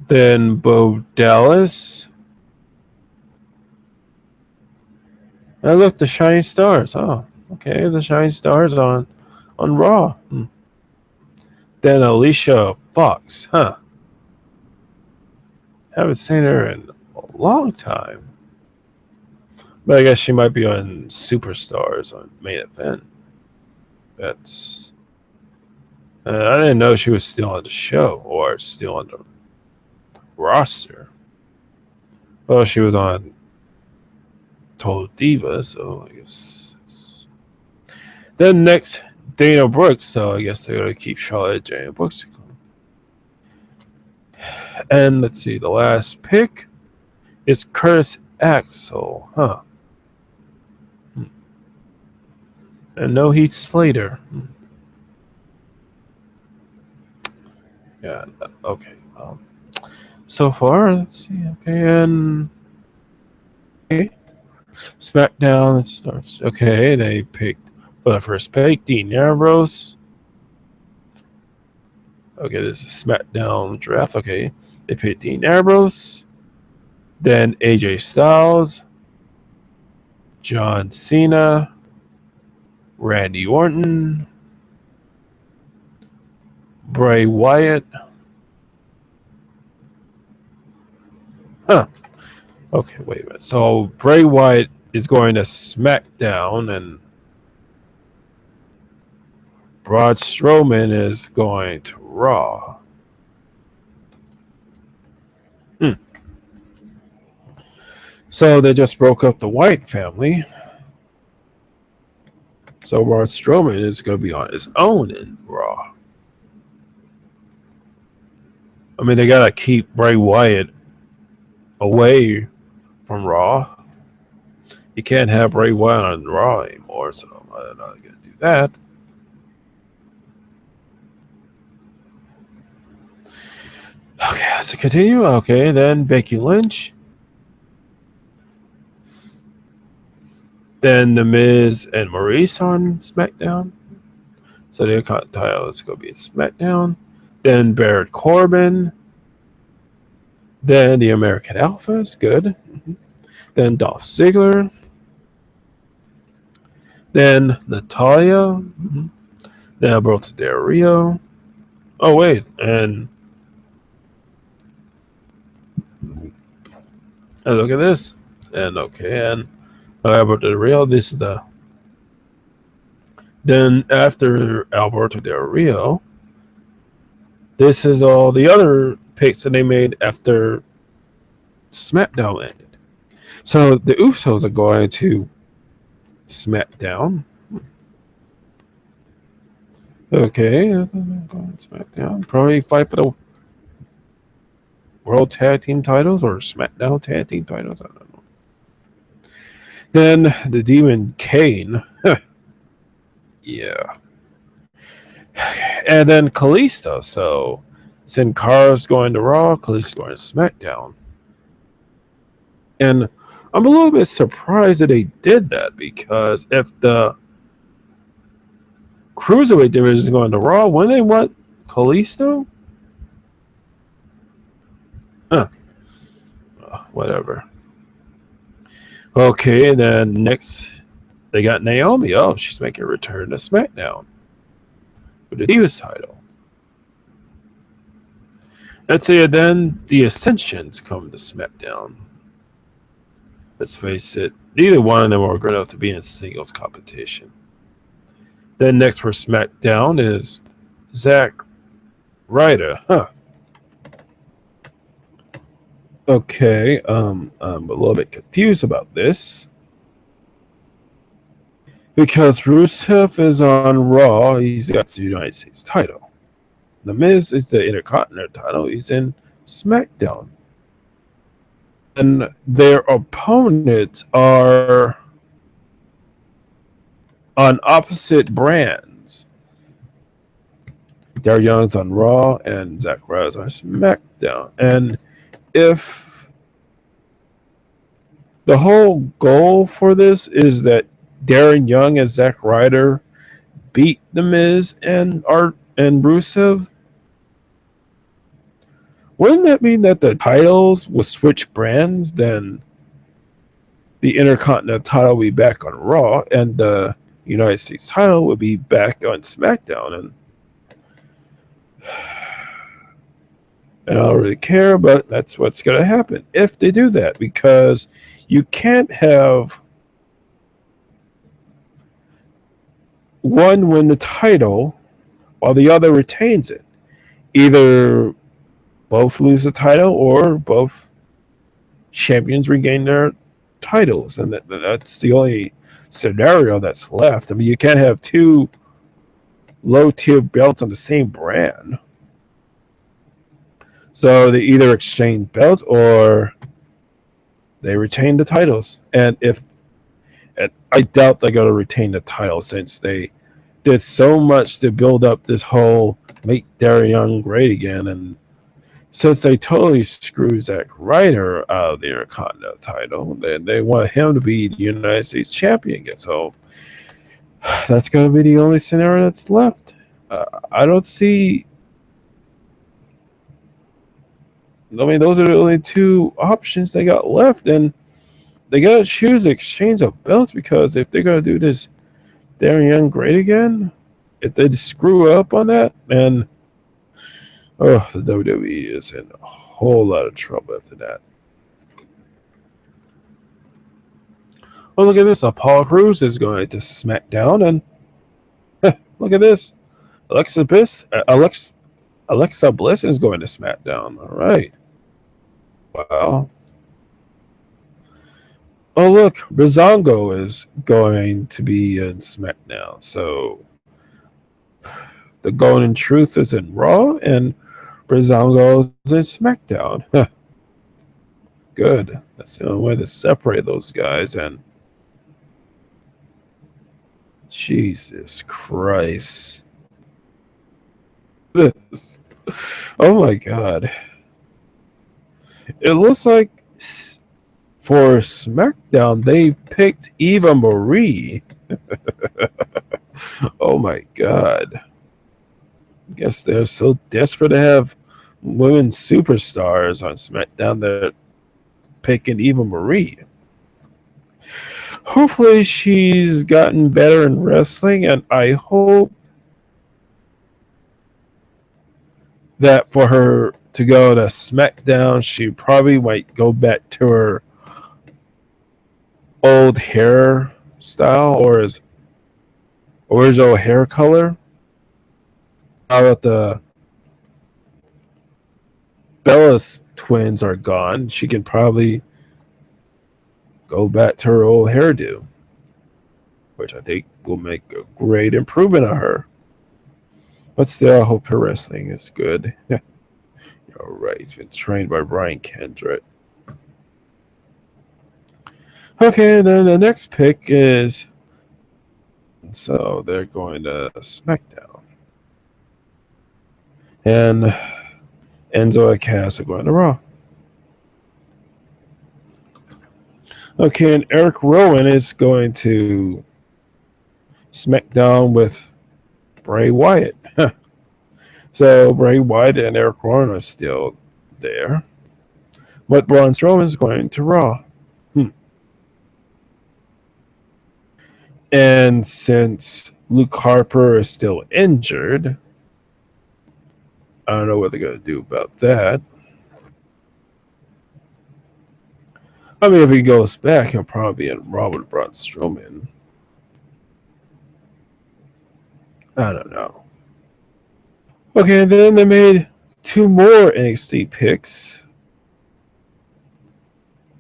Then Bo Dallas. And look, the Shining Stars. Oh, okay, the Shining Stars on Raw. Then Alicia Fox. Haven't seen her in a long time. But I guess she might be on Superstars on Main Event. That's. I didn't know she was still on the show or still on the roster. Well, she was on Total Diva, so I guess it's. Then next, Dana Brooks, so I guess they're going to keep Charlotte, Dana Brooks. And let's see, the last pick is Curtis Axel, And no Heath Slater. Yeah, okay. So far, let's see, okay, and SmackDown, it starts. Okay, they picked for the first pick, Dean Ambrose. Okay, this is SmackDown draft. Okay, they picked Dean Ambrose. Then AJ Styles, John Cena, Randy Orton, Bray Wyatt. Okay, wait a minute. So Bray Wyatt is going to SmackDown and Braun Strowman is going to Raw. So they just broke up the White family. So Braun Strowman is going to be on his own in Raw. I mean, they got to keep Bray Wyatt away from Raw. You can't have Bray Wyatt on Raw anymore, so I'm not going to do that. Okay, let's continue. Okay, then Becky Lynch. Then The Miz and Maurice on SmackDown. So the title is going to be SmackDown. Then Baron Corbin. Then the American Alphas. Good. Then Dolph Ziggler. Then Natalya. Then Alberto Del Rio. Oh, wait. And look at this. And okay. And Alberto Del Rio. This is the. Then after Alberto Del Rio, this is all the other picks that they made after SmackDown ended. So the Usos are going to SmackDown. Okay, going SmackDown. Probably fight for the World Tag Team titles or SmackDown Tag Team titles. I don't know. Then the Demon Kane. Yeah. And then Kalisto. So Sin Cara's going to Raw, Kalisto's going to SmackDown. And I'm a little bit surprised that they did that, because if the Cruiserweight division is going to Raw, when they want Kalisto? Whatever. Okay, and then next they got Naomi. Oh, she's making a return to SmackDown with the Divas title. Let's say then the Ascensions come to SmackDown. Let's face it, neither one of them are good enough to be in singles competition. Then next for SmackDown is Zack Ryder. Okay, I'm a little bit confused about this, because Rusev is on Raw. He's got the United States title. The Miz is the Intercontinental title. He's in SmackDown. And their opponents are on opposite brands. Darren Young's on Raw and Zack Ryder's on SmackDown. And if the whole goal for this is that Darren Young and Zack Ryder beat The Miz and Rusev, wouldn't that mean that the titles will switch brands? Then the Intercontinental title will be back on Raw, and the United States title will be back on SmackDown. And I don't really care, but that's what's going to happen if they do that, because you can't have one win the title while the other retains it. Either both lose the title or both champions regain their titles, and that's the only scenario that's left. I mean, you can't have two low-tier belts on the same brand. So they either exchange belts or they retain the titles. And I doubt they're going to retain the title, since they did so much to build up this whole make Darren Young great again. And since they totally screwed Zack Ryder out of the Intercontinental title, then they want him to be the United States champion again. So that's going to be the only scenario that's left. I don't see. I mean, those are the only two options they got left, and they got to choose the exchange of belts, because if they're going to do this Darren Young great again, if they screw up on that, then the WWE is in a whole lot of trouble after that. Oh, look at this. Apollo Crews is going to SmackDown, and look at this. Alexa Bliss is going to SmackDown. All right. Wow. Oh, look, Brazongo is going to be in SmackDown. So the Golden Truth is in Raw, and Brazongo is in SmackDown. Good. That's the only way to separate those guys. And Jesus Christ. This. Oh my God. It looks like for SmackDown, they picked Eva Marie. Oh my God. I guess they're so desperate to have women superstars on SmackDown that picking Eva Marie. Hopefully she's gotten better in wrestling, and I hope that for her to go to SmackDown, she probably might go back to her old hair style or his original hair color. Now that the Bella's twins are gone, she can probably go back to her old hairdo, which I think will make a great improvement on her. But still, I hope her wrestling is good. All right, he's been trained by Brian Kendrick. Okay, then the next pick is. So they're going to SmackDown. And Enzo and Cass are going to Raw. Okay, and Eric Rowan is going to SmackDown with Bray Wyatt. So Bray Wyatt and Eric Rowan are still there. But Braun Strowman is going to Raw. And since Luke Harper is still injured, I don't know what they're going to do about that. I mean, if he goes back, he'll probably be in Raw with Braun Strowman. I don't know. Okay, and then they made 2 more NXT picks.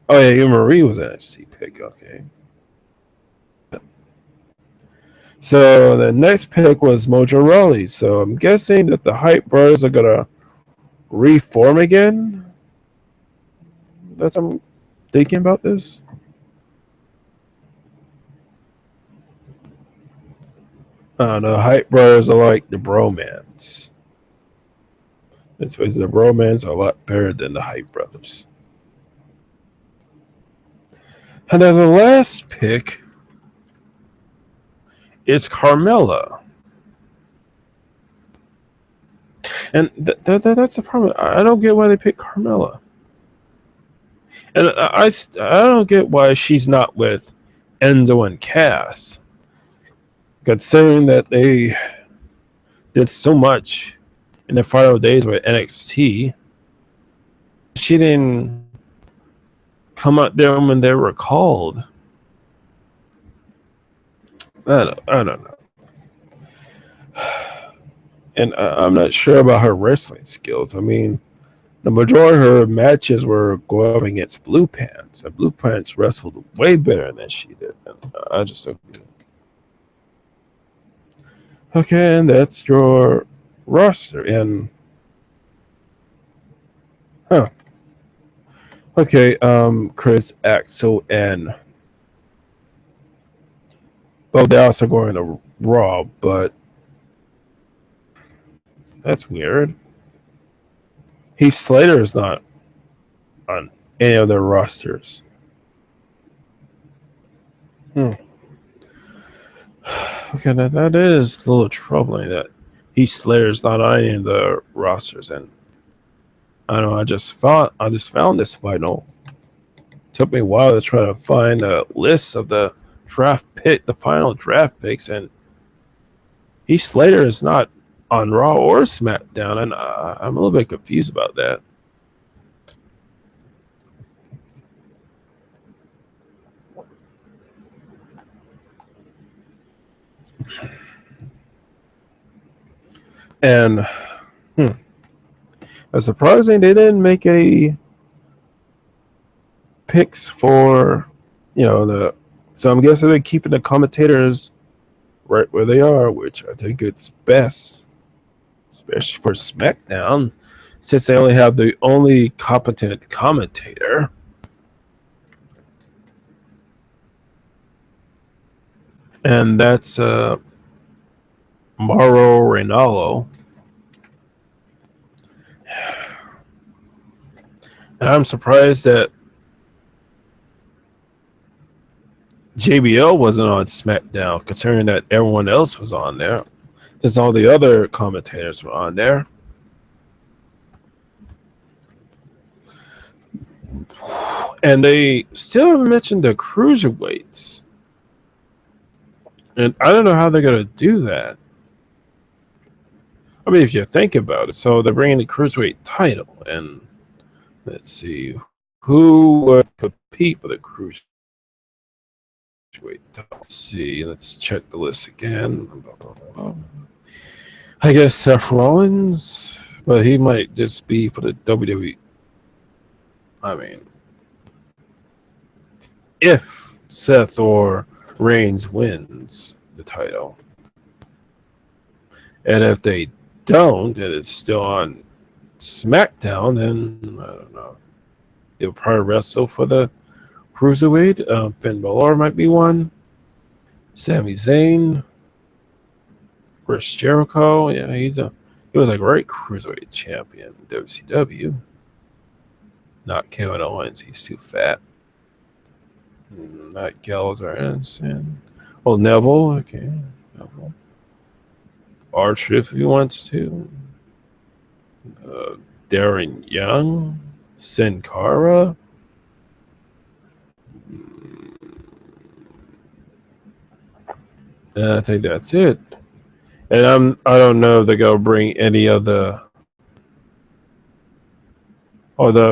Oh yeah, Eva Marie was an NXT pick. Okay. So the next pick was Mojo Rawley. So I'm guessing that the Hype Brothers are gonna reform again. That's what I'm thinking about this. The Hype Brothers are like the Bromans. It's because the Bromans are a lot better than the Hype Brothers. And then the last pick is Carmella. And that's the problem. I don't get why they picked Carmella. And I don't get why she's not with Enzo and Cass. Considering that they did so much in the final days with NXT, she didn't come out there when they were called. I don't know. And I'm not sure about her wrestling skills. I mean, the majority of her matches were going up against Blue Pants, and Blue Pants wrestled way better than she did. I just don't get it. Okay, and that's your roster. And okay, Chris Axel and Bo Dallas are going to Raw, but that's weird. Heath Slater is not on any of their rosters. Okay, that is a little troubling that Heath Slater is not on any of the rosters, and I don't know. I just found this final. It took me a while to try to find a list of the final draft picks, and Heath Slater is not on Raw or SmackDown, and I'm a little bit confused about that. And it's surprising they didn't make any picks for the so I'm guessing they're keeping the commentators right where they are, which I think it's best, especially for SmackDown, since they only have the only competent commentator, and that's Mauro Ranallo. And I'm surprised that JBL wasn't on SmackDown, considering that everyone else was on there. Since all the other commentators were on there. And they still haven't mentioned the cruiserweights. And I don't know how they're going to do that. I mean, if you think about it, so they're bringing the cruiserweight title, and let's see who would compete for the cruiserweight title. Let's see, let's check the list again. I guess Seth Rollins, but he might just be for the WWE. I mean, if Seth or Reigns wins the title, and if they don't, and it's still on SmackDown, then I don't know. He'll probably wrestle for the cruiserweight. Finn Balor might be one. Sami Zayn, Chris Jericho. Yeah, he was a great cruiserweight champion in WCW. Not Kevin Owens. He's too fat. Not Gallows or Anderson. Oh, Neville. Okay, Neville. Archer if he wants to. Uh, Darren Young. Sin Cara. And I think that's it. And I don't know if they're gonna bring any of the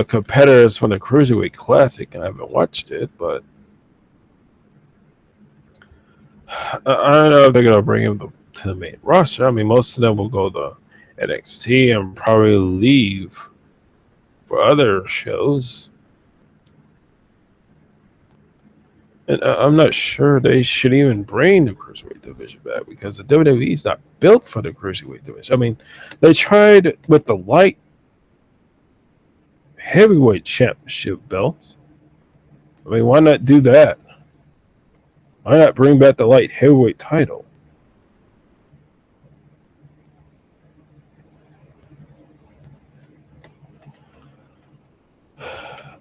competitors from the Cruiserweight Classic. I haven't watched it, but I don't know if they're gonna bring him to the main roster. I mean, most of them will go to NXT and probably leave for other shows. And I'm not sure they should even bring the Cruiserweight division back because the WWE is not built for the Cruiserweight division. I mean, they tried with the light heavyweight championship belts. I mean, why not do that? Why not bring back the light heavyweight title?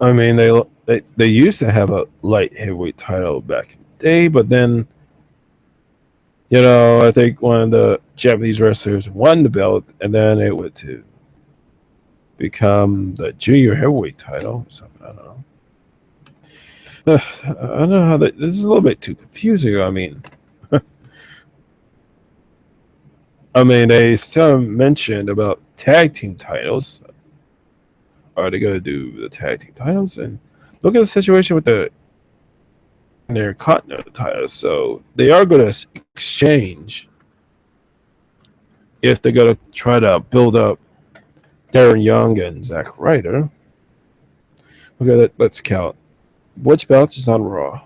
I mean, they used to have a light heavyweight title back in the day, but then I think one of the Japanese wrestlers won the belt, and then it went to become the junior heavyweight title or something. I don't know. I don't know how this is a little bit too confusing. I mean, they still mentioned about tag team titles. Are they going to do the tag team titles? And look at the situation with their continental titles. So they are going to exchange if they're going to try to build up Darren Young and Zack Ryder. Okay, let's count. Which belts is on Raw?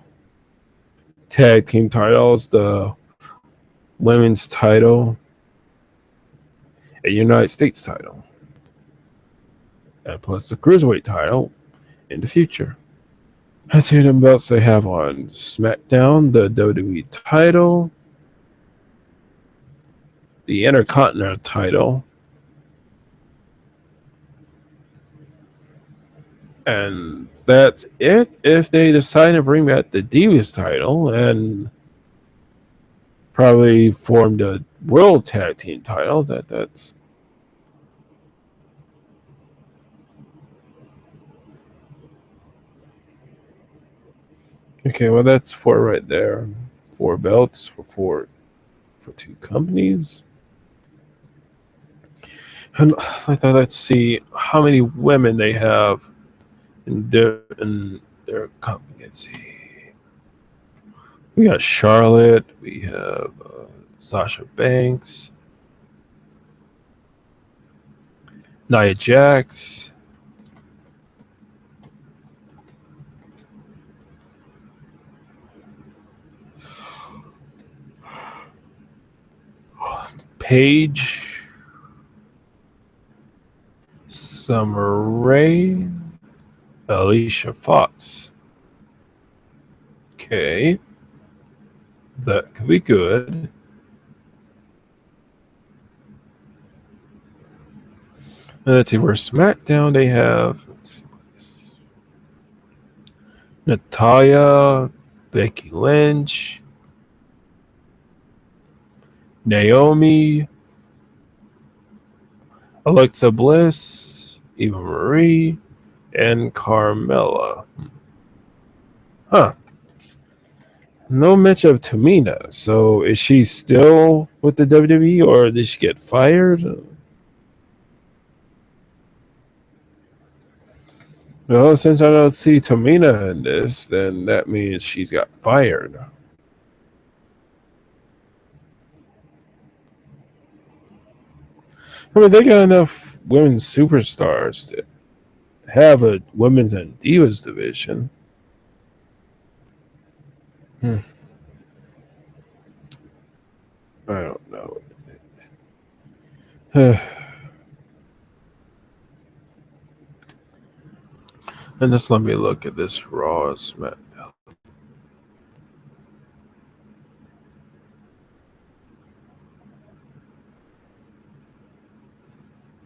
Tag team titles, the women's title, a United States title, and plus the cruiserweight title in the future. Let's see the belts they have on SmackDown: the WWE title, the Intercontinental title, and that's it. If they decide to bring back the Divas title and probably form the World Tag Team title, that's okay. Well, that's four right there. Four belts for two companies. And let's see how many women they have in their company. Let's see. We got Charlotte. We have Sasha Banks, Nia Jax, Paige, Summer Rae, Alicia Fox. Okay, that could be good. Let's see, for SmackDown they have Natalia, Becky Lynch, Naomi, Alexa Bliss, Eva Marie, and Carmella. Huh. No mention of Tamina. So is she still with the WWE or did she get fired? Well, since I don't see Tamina in this, then that means she's got fired. I mean, they got enough women's superstars to have a women's and divas division. Hmm. I don't know. And just let me look at this Raw SmackDown.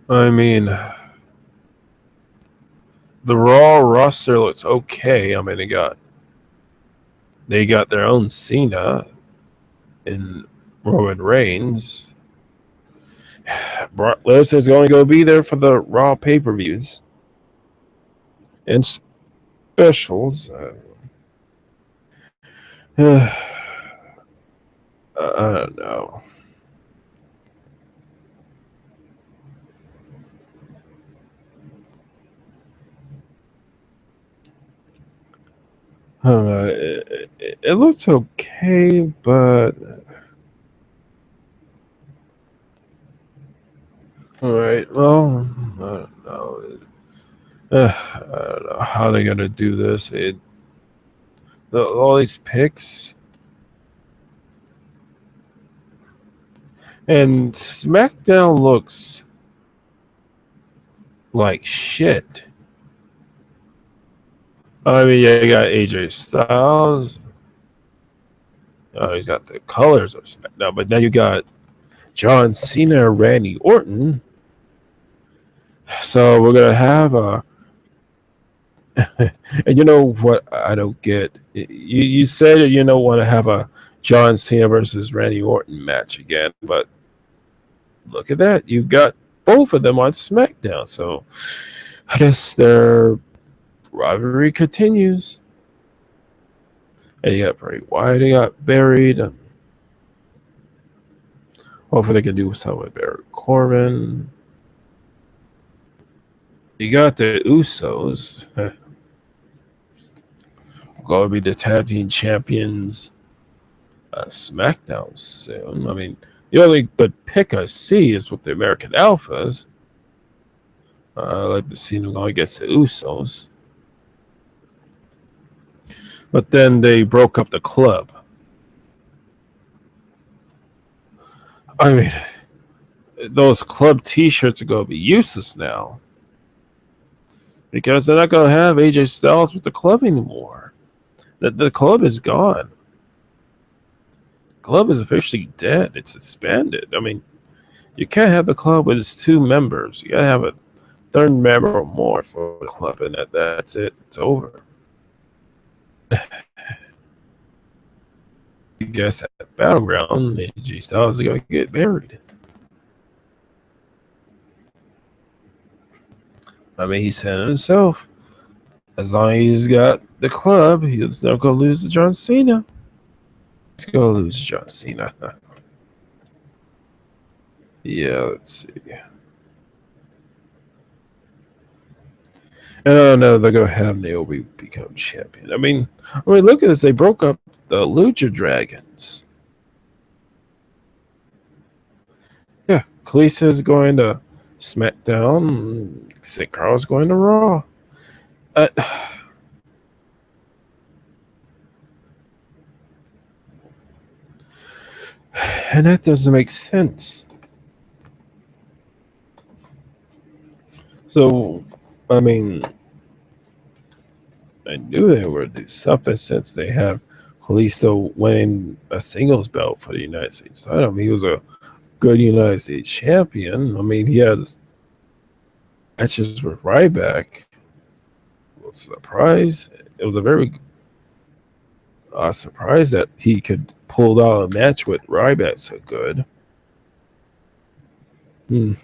I mean, the Raw roster looks okay. I mean, they got their own Cena and Roman Reigns. Brock Lesnar is going to go be there for the Raw pay-per-views and specials. I don't know. I don't know. It looks okay, but all right. Well, I don't know. I don't know how they're gonna do this. All these picks and SmackDown looks like shit. I mean, yeah, you got AJ Styles. He's got the colors of SmackDown, but now you got John Cena, Randy Orton. So we're gonna have a. And you know what I don't get? You said you don't want to have a John Cena versus Randy Orton match again, but look at that. You got both of them on SmackDown. So I guess their rivalry continues. And you got Bray Wyatt, they got buried. Hopefully they can do something with Baron Corbin. You got the Usos. Going to be the tag team champions SmackDown soon. I mean, the only good pick I see is with the American Alphas. I like to see them going against the Usos. But then they broke up the club. I mean, those club T-shirts are going to be useless now because they're not going to have AJ Styles with the club anymore. The club is gone. The club is officially dead. It's disbanded. I mean, you can't have the club with its two members. You got to have a third member or more for the club, and that's it. It's over. I guess at Battleground, AJ Styles is going to get buried. I mean, he said it himself. As long as he's got the club, he's not going to lose to John Cena. He's going to lose to John Cena. Yeah, let's see. And I don't know they're going to have Naomi become champion. I mean, look at this. They broke up the Lucha Dragons. Yeah, Kalisa's going to SmackDown. St. Carl's going to Raw. And that doesn't make sense. So, I mean, I knew they were do something since they have Kalisto winning a singles belt for the United States title. I mean, he was a good United States champion. I mean, he had matches with Ryback. I was surprised. It was a very surprised that he could pull out a match with Ryback so good. Hmm.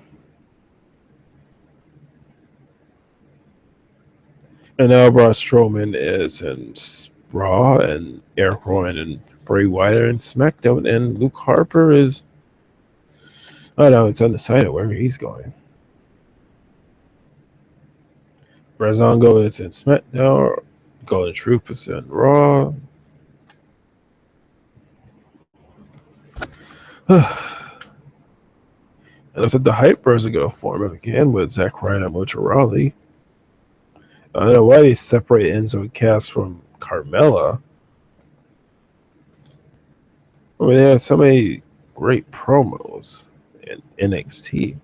And now Braun Strowman is in Raw, and Eric Rowan and Bray Wyatt are in SmackDown, and Luke Harper is, I don't know, it's undecided where he's going. Brazongo is in SmackDown, Golden Troop is in Raw. And looks like the Hype Bros are going to form up again with Zack Ryder and Mojo Rawley. I don't know why they separate Enzo and Cass from Carmella. I mean, they have so many great promos in NXT.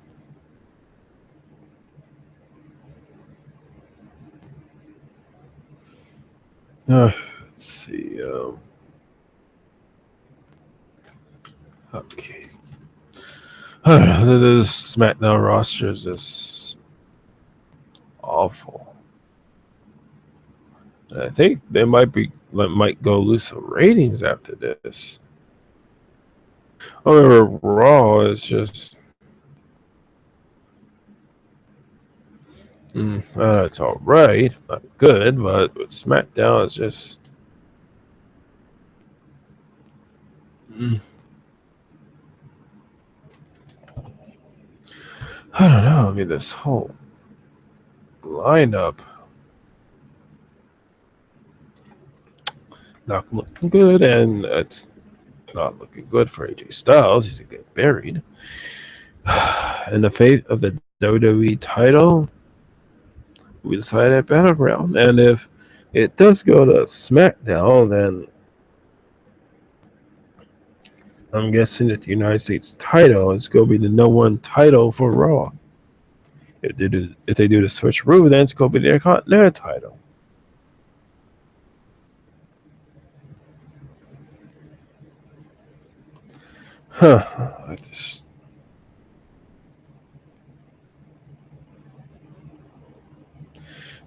Let's see. Okay. I don't know. The SmackDown roster is just awful. I think they might go lose some ratings after this. However, Raw is just it's all right, not good, but with SmackDown it's just mm, I don't know. I mean, this whole lineup not looking good, and it's not looking good for AJ Styles. He's gonna get buried. In the fate of the WWE title, we decided at Battleground, and if it does go to SmackDown, then I'm guessing that the United States title is going to be the no one title for Raw. If they do the switcheroo, then it's going to be their Continental title. Huh. I just.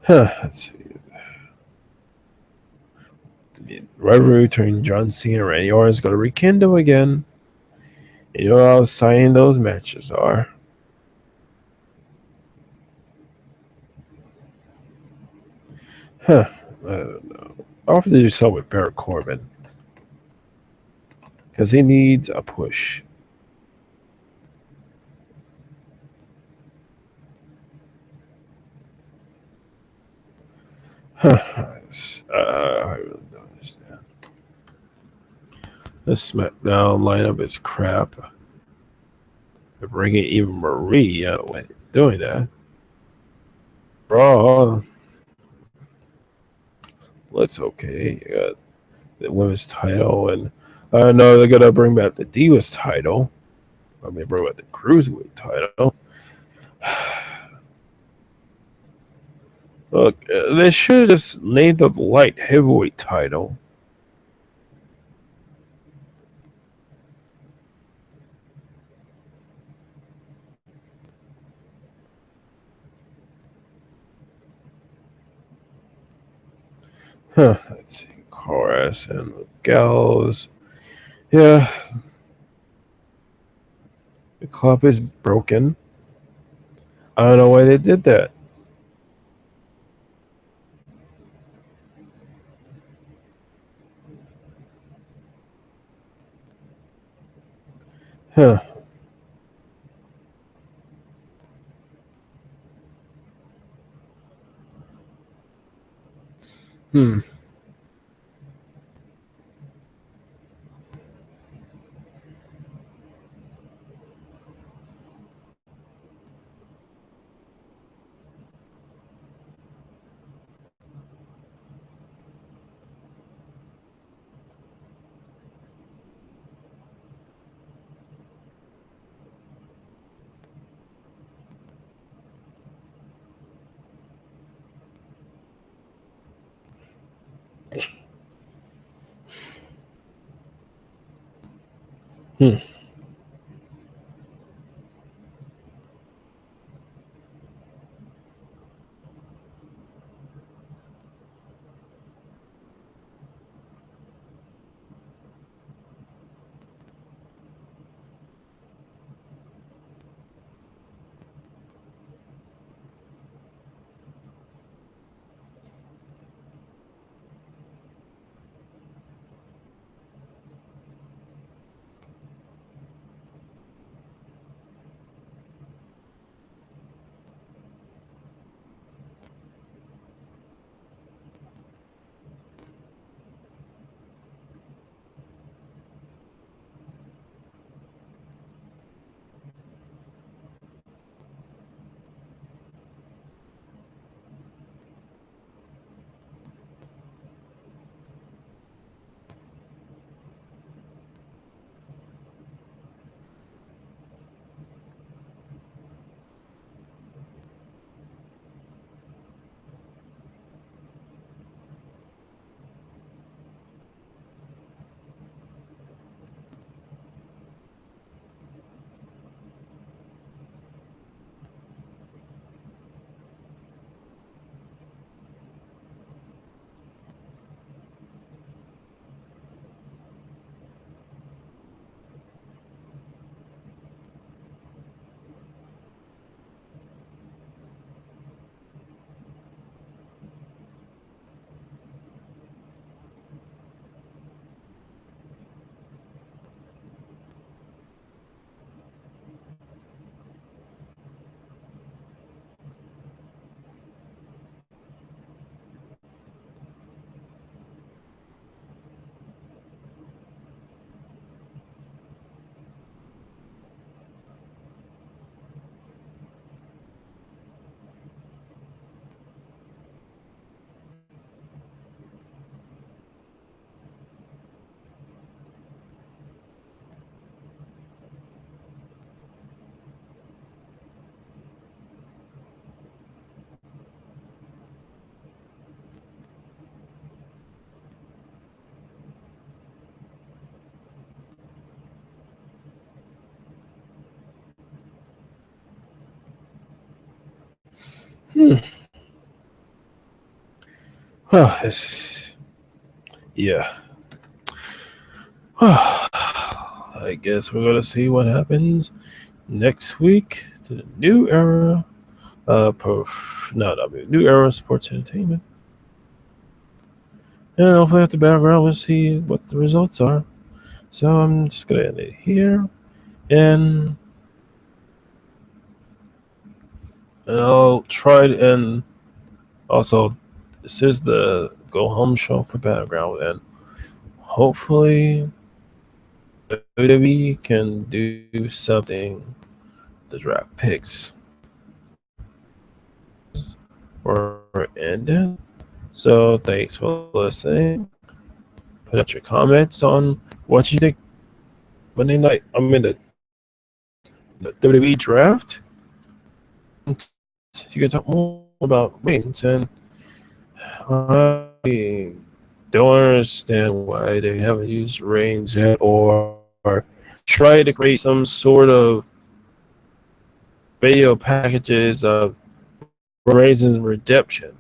Let's see. The rivalry between John Cena and Randy Orton is going to rekindle again. You know how exciting those matches are. Huh. I don't know. I'll have to do something with Baron Corbin. Because he needs a push. I really don't understand. The SmackDown lineup is crap. They're bringing even Marie out when doing that. Raw, well, it's okay. You got the women's title, and I know they're gonna bring back the Divas title. I mean, bring back the Cruiserweight title. Look, they should have just named the light heavyweight title. Let's see. Chorus and Gallows. Yeah, the club is broken. I don't know why they did that. Huh. Hmm. Hmm. Hmm. Well, yeah. I guess we're gonna see what happens next week to the new era. New era sports entertainment. And hopefully, at the background, we'll see what the results are. So I'm just gonna end it here, and I'll try and also this is the go home show for background, and hopefully WWE can do something to draft picks or ended. So thanks for listening. Put out your comments on what you think Monday night. I'm in the WWE draft. You can talk more about Reigns, and I don't understand why they haven't used Reigns yet, or try to create some sort of video packages of Reigns' redemption.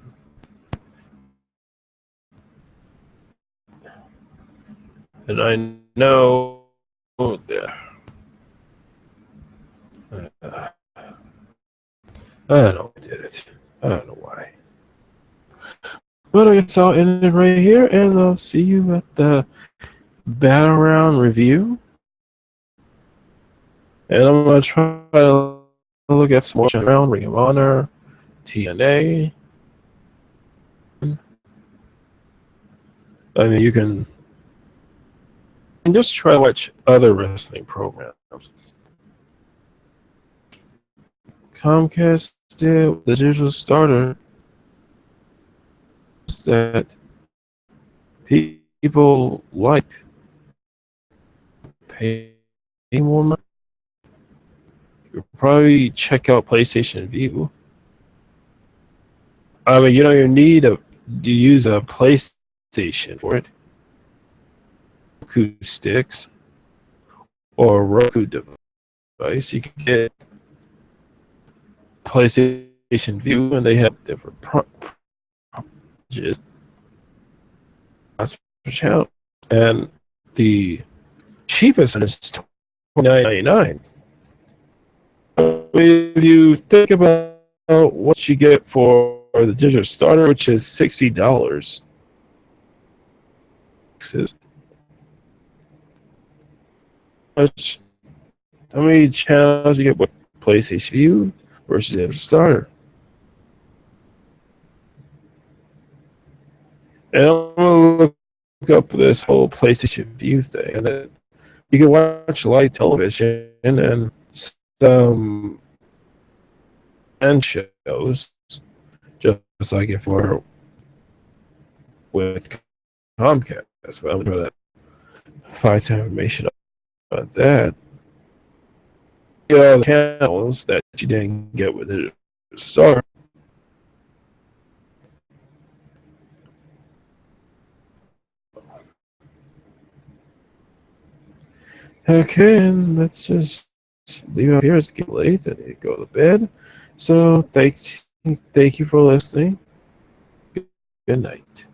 And I know that uh, I don't know who did it. I don't know why. But I guess I'll end it right here, and I'll see you at the Battleground review. And I'm gonna try to look at some more around Ring of Honor, TNA. I mean, you can just try to watch other wrestling programs. Comcast did the digital starter that people like pay more money. You probably check out PlayStation View. I mean, you don't even need to use a PlayStation for it. Acoustics, or Roku device, you can get PlayStation View, and they have different packages per channel. And the cheapest one is $29.99. If you think about what you get for the digital starter, which is $60, how many channels you get with PlayStation View versus digital starter? And I'm gonna look up this whole PlayStation View thing, and then you can watch live television and some and shows, just like if we're with Comcast. But I'm going to find some information about that. You know, the channels that you didn't get with the Star. Okay, and let's just leave it here. It's getting late. I need to go to bed. So thank you for listening. Good night.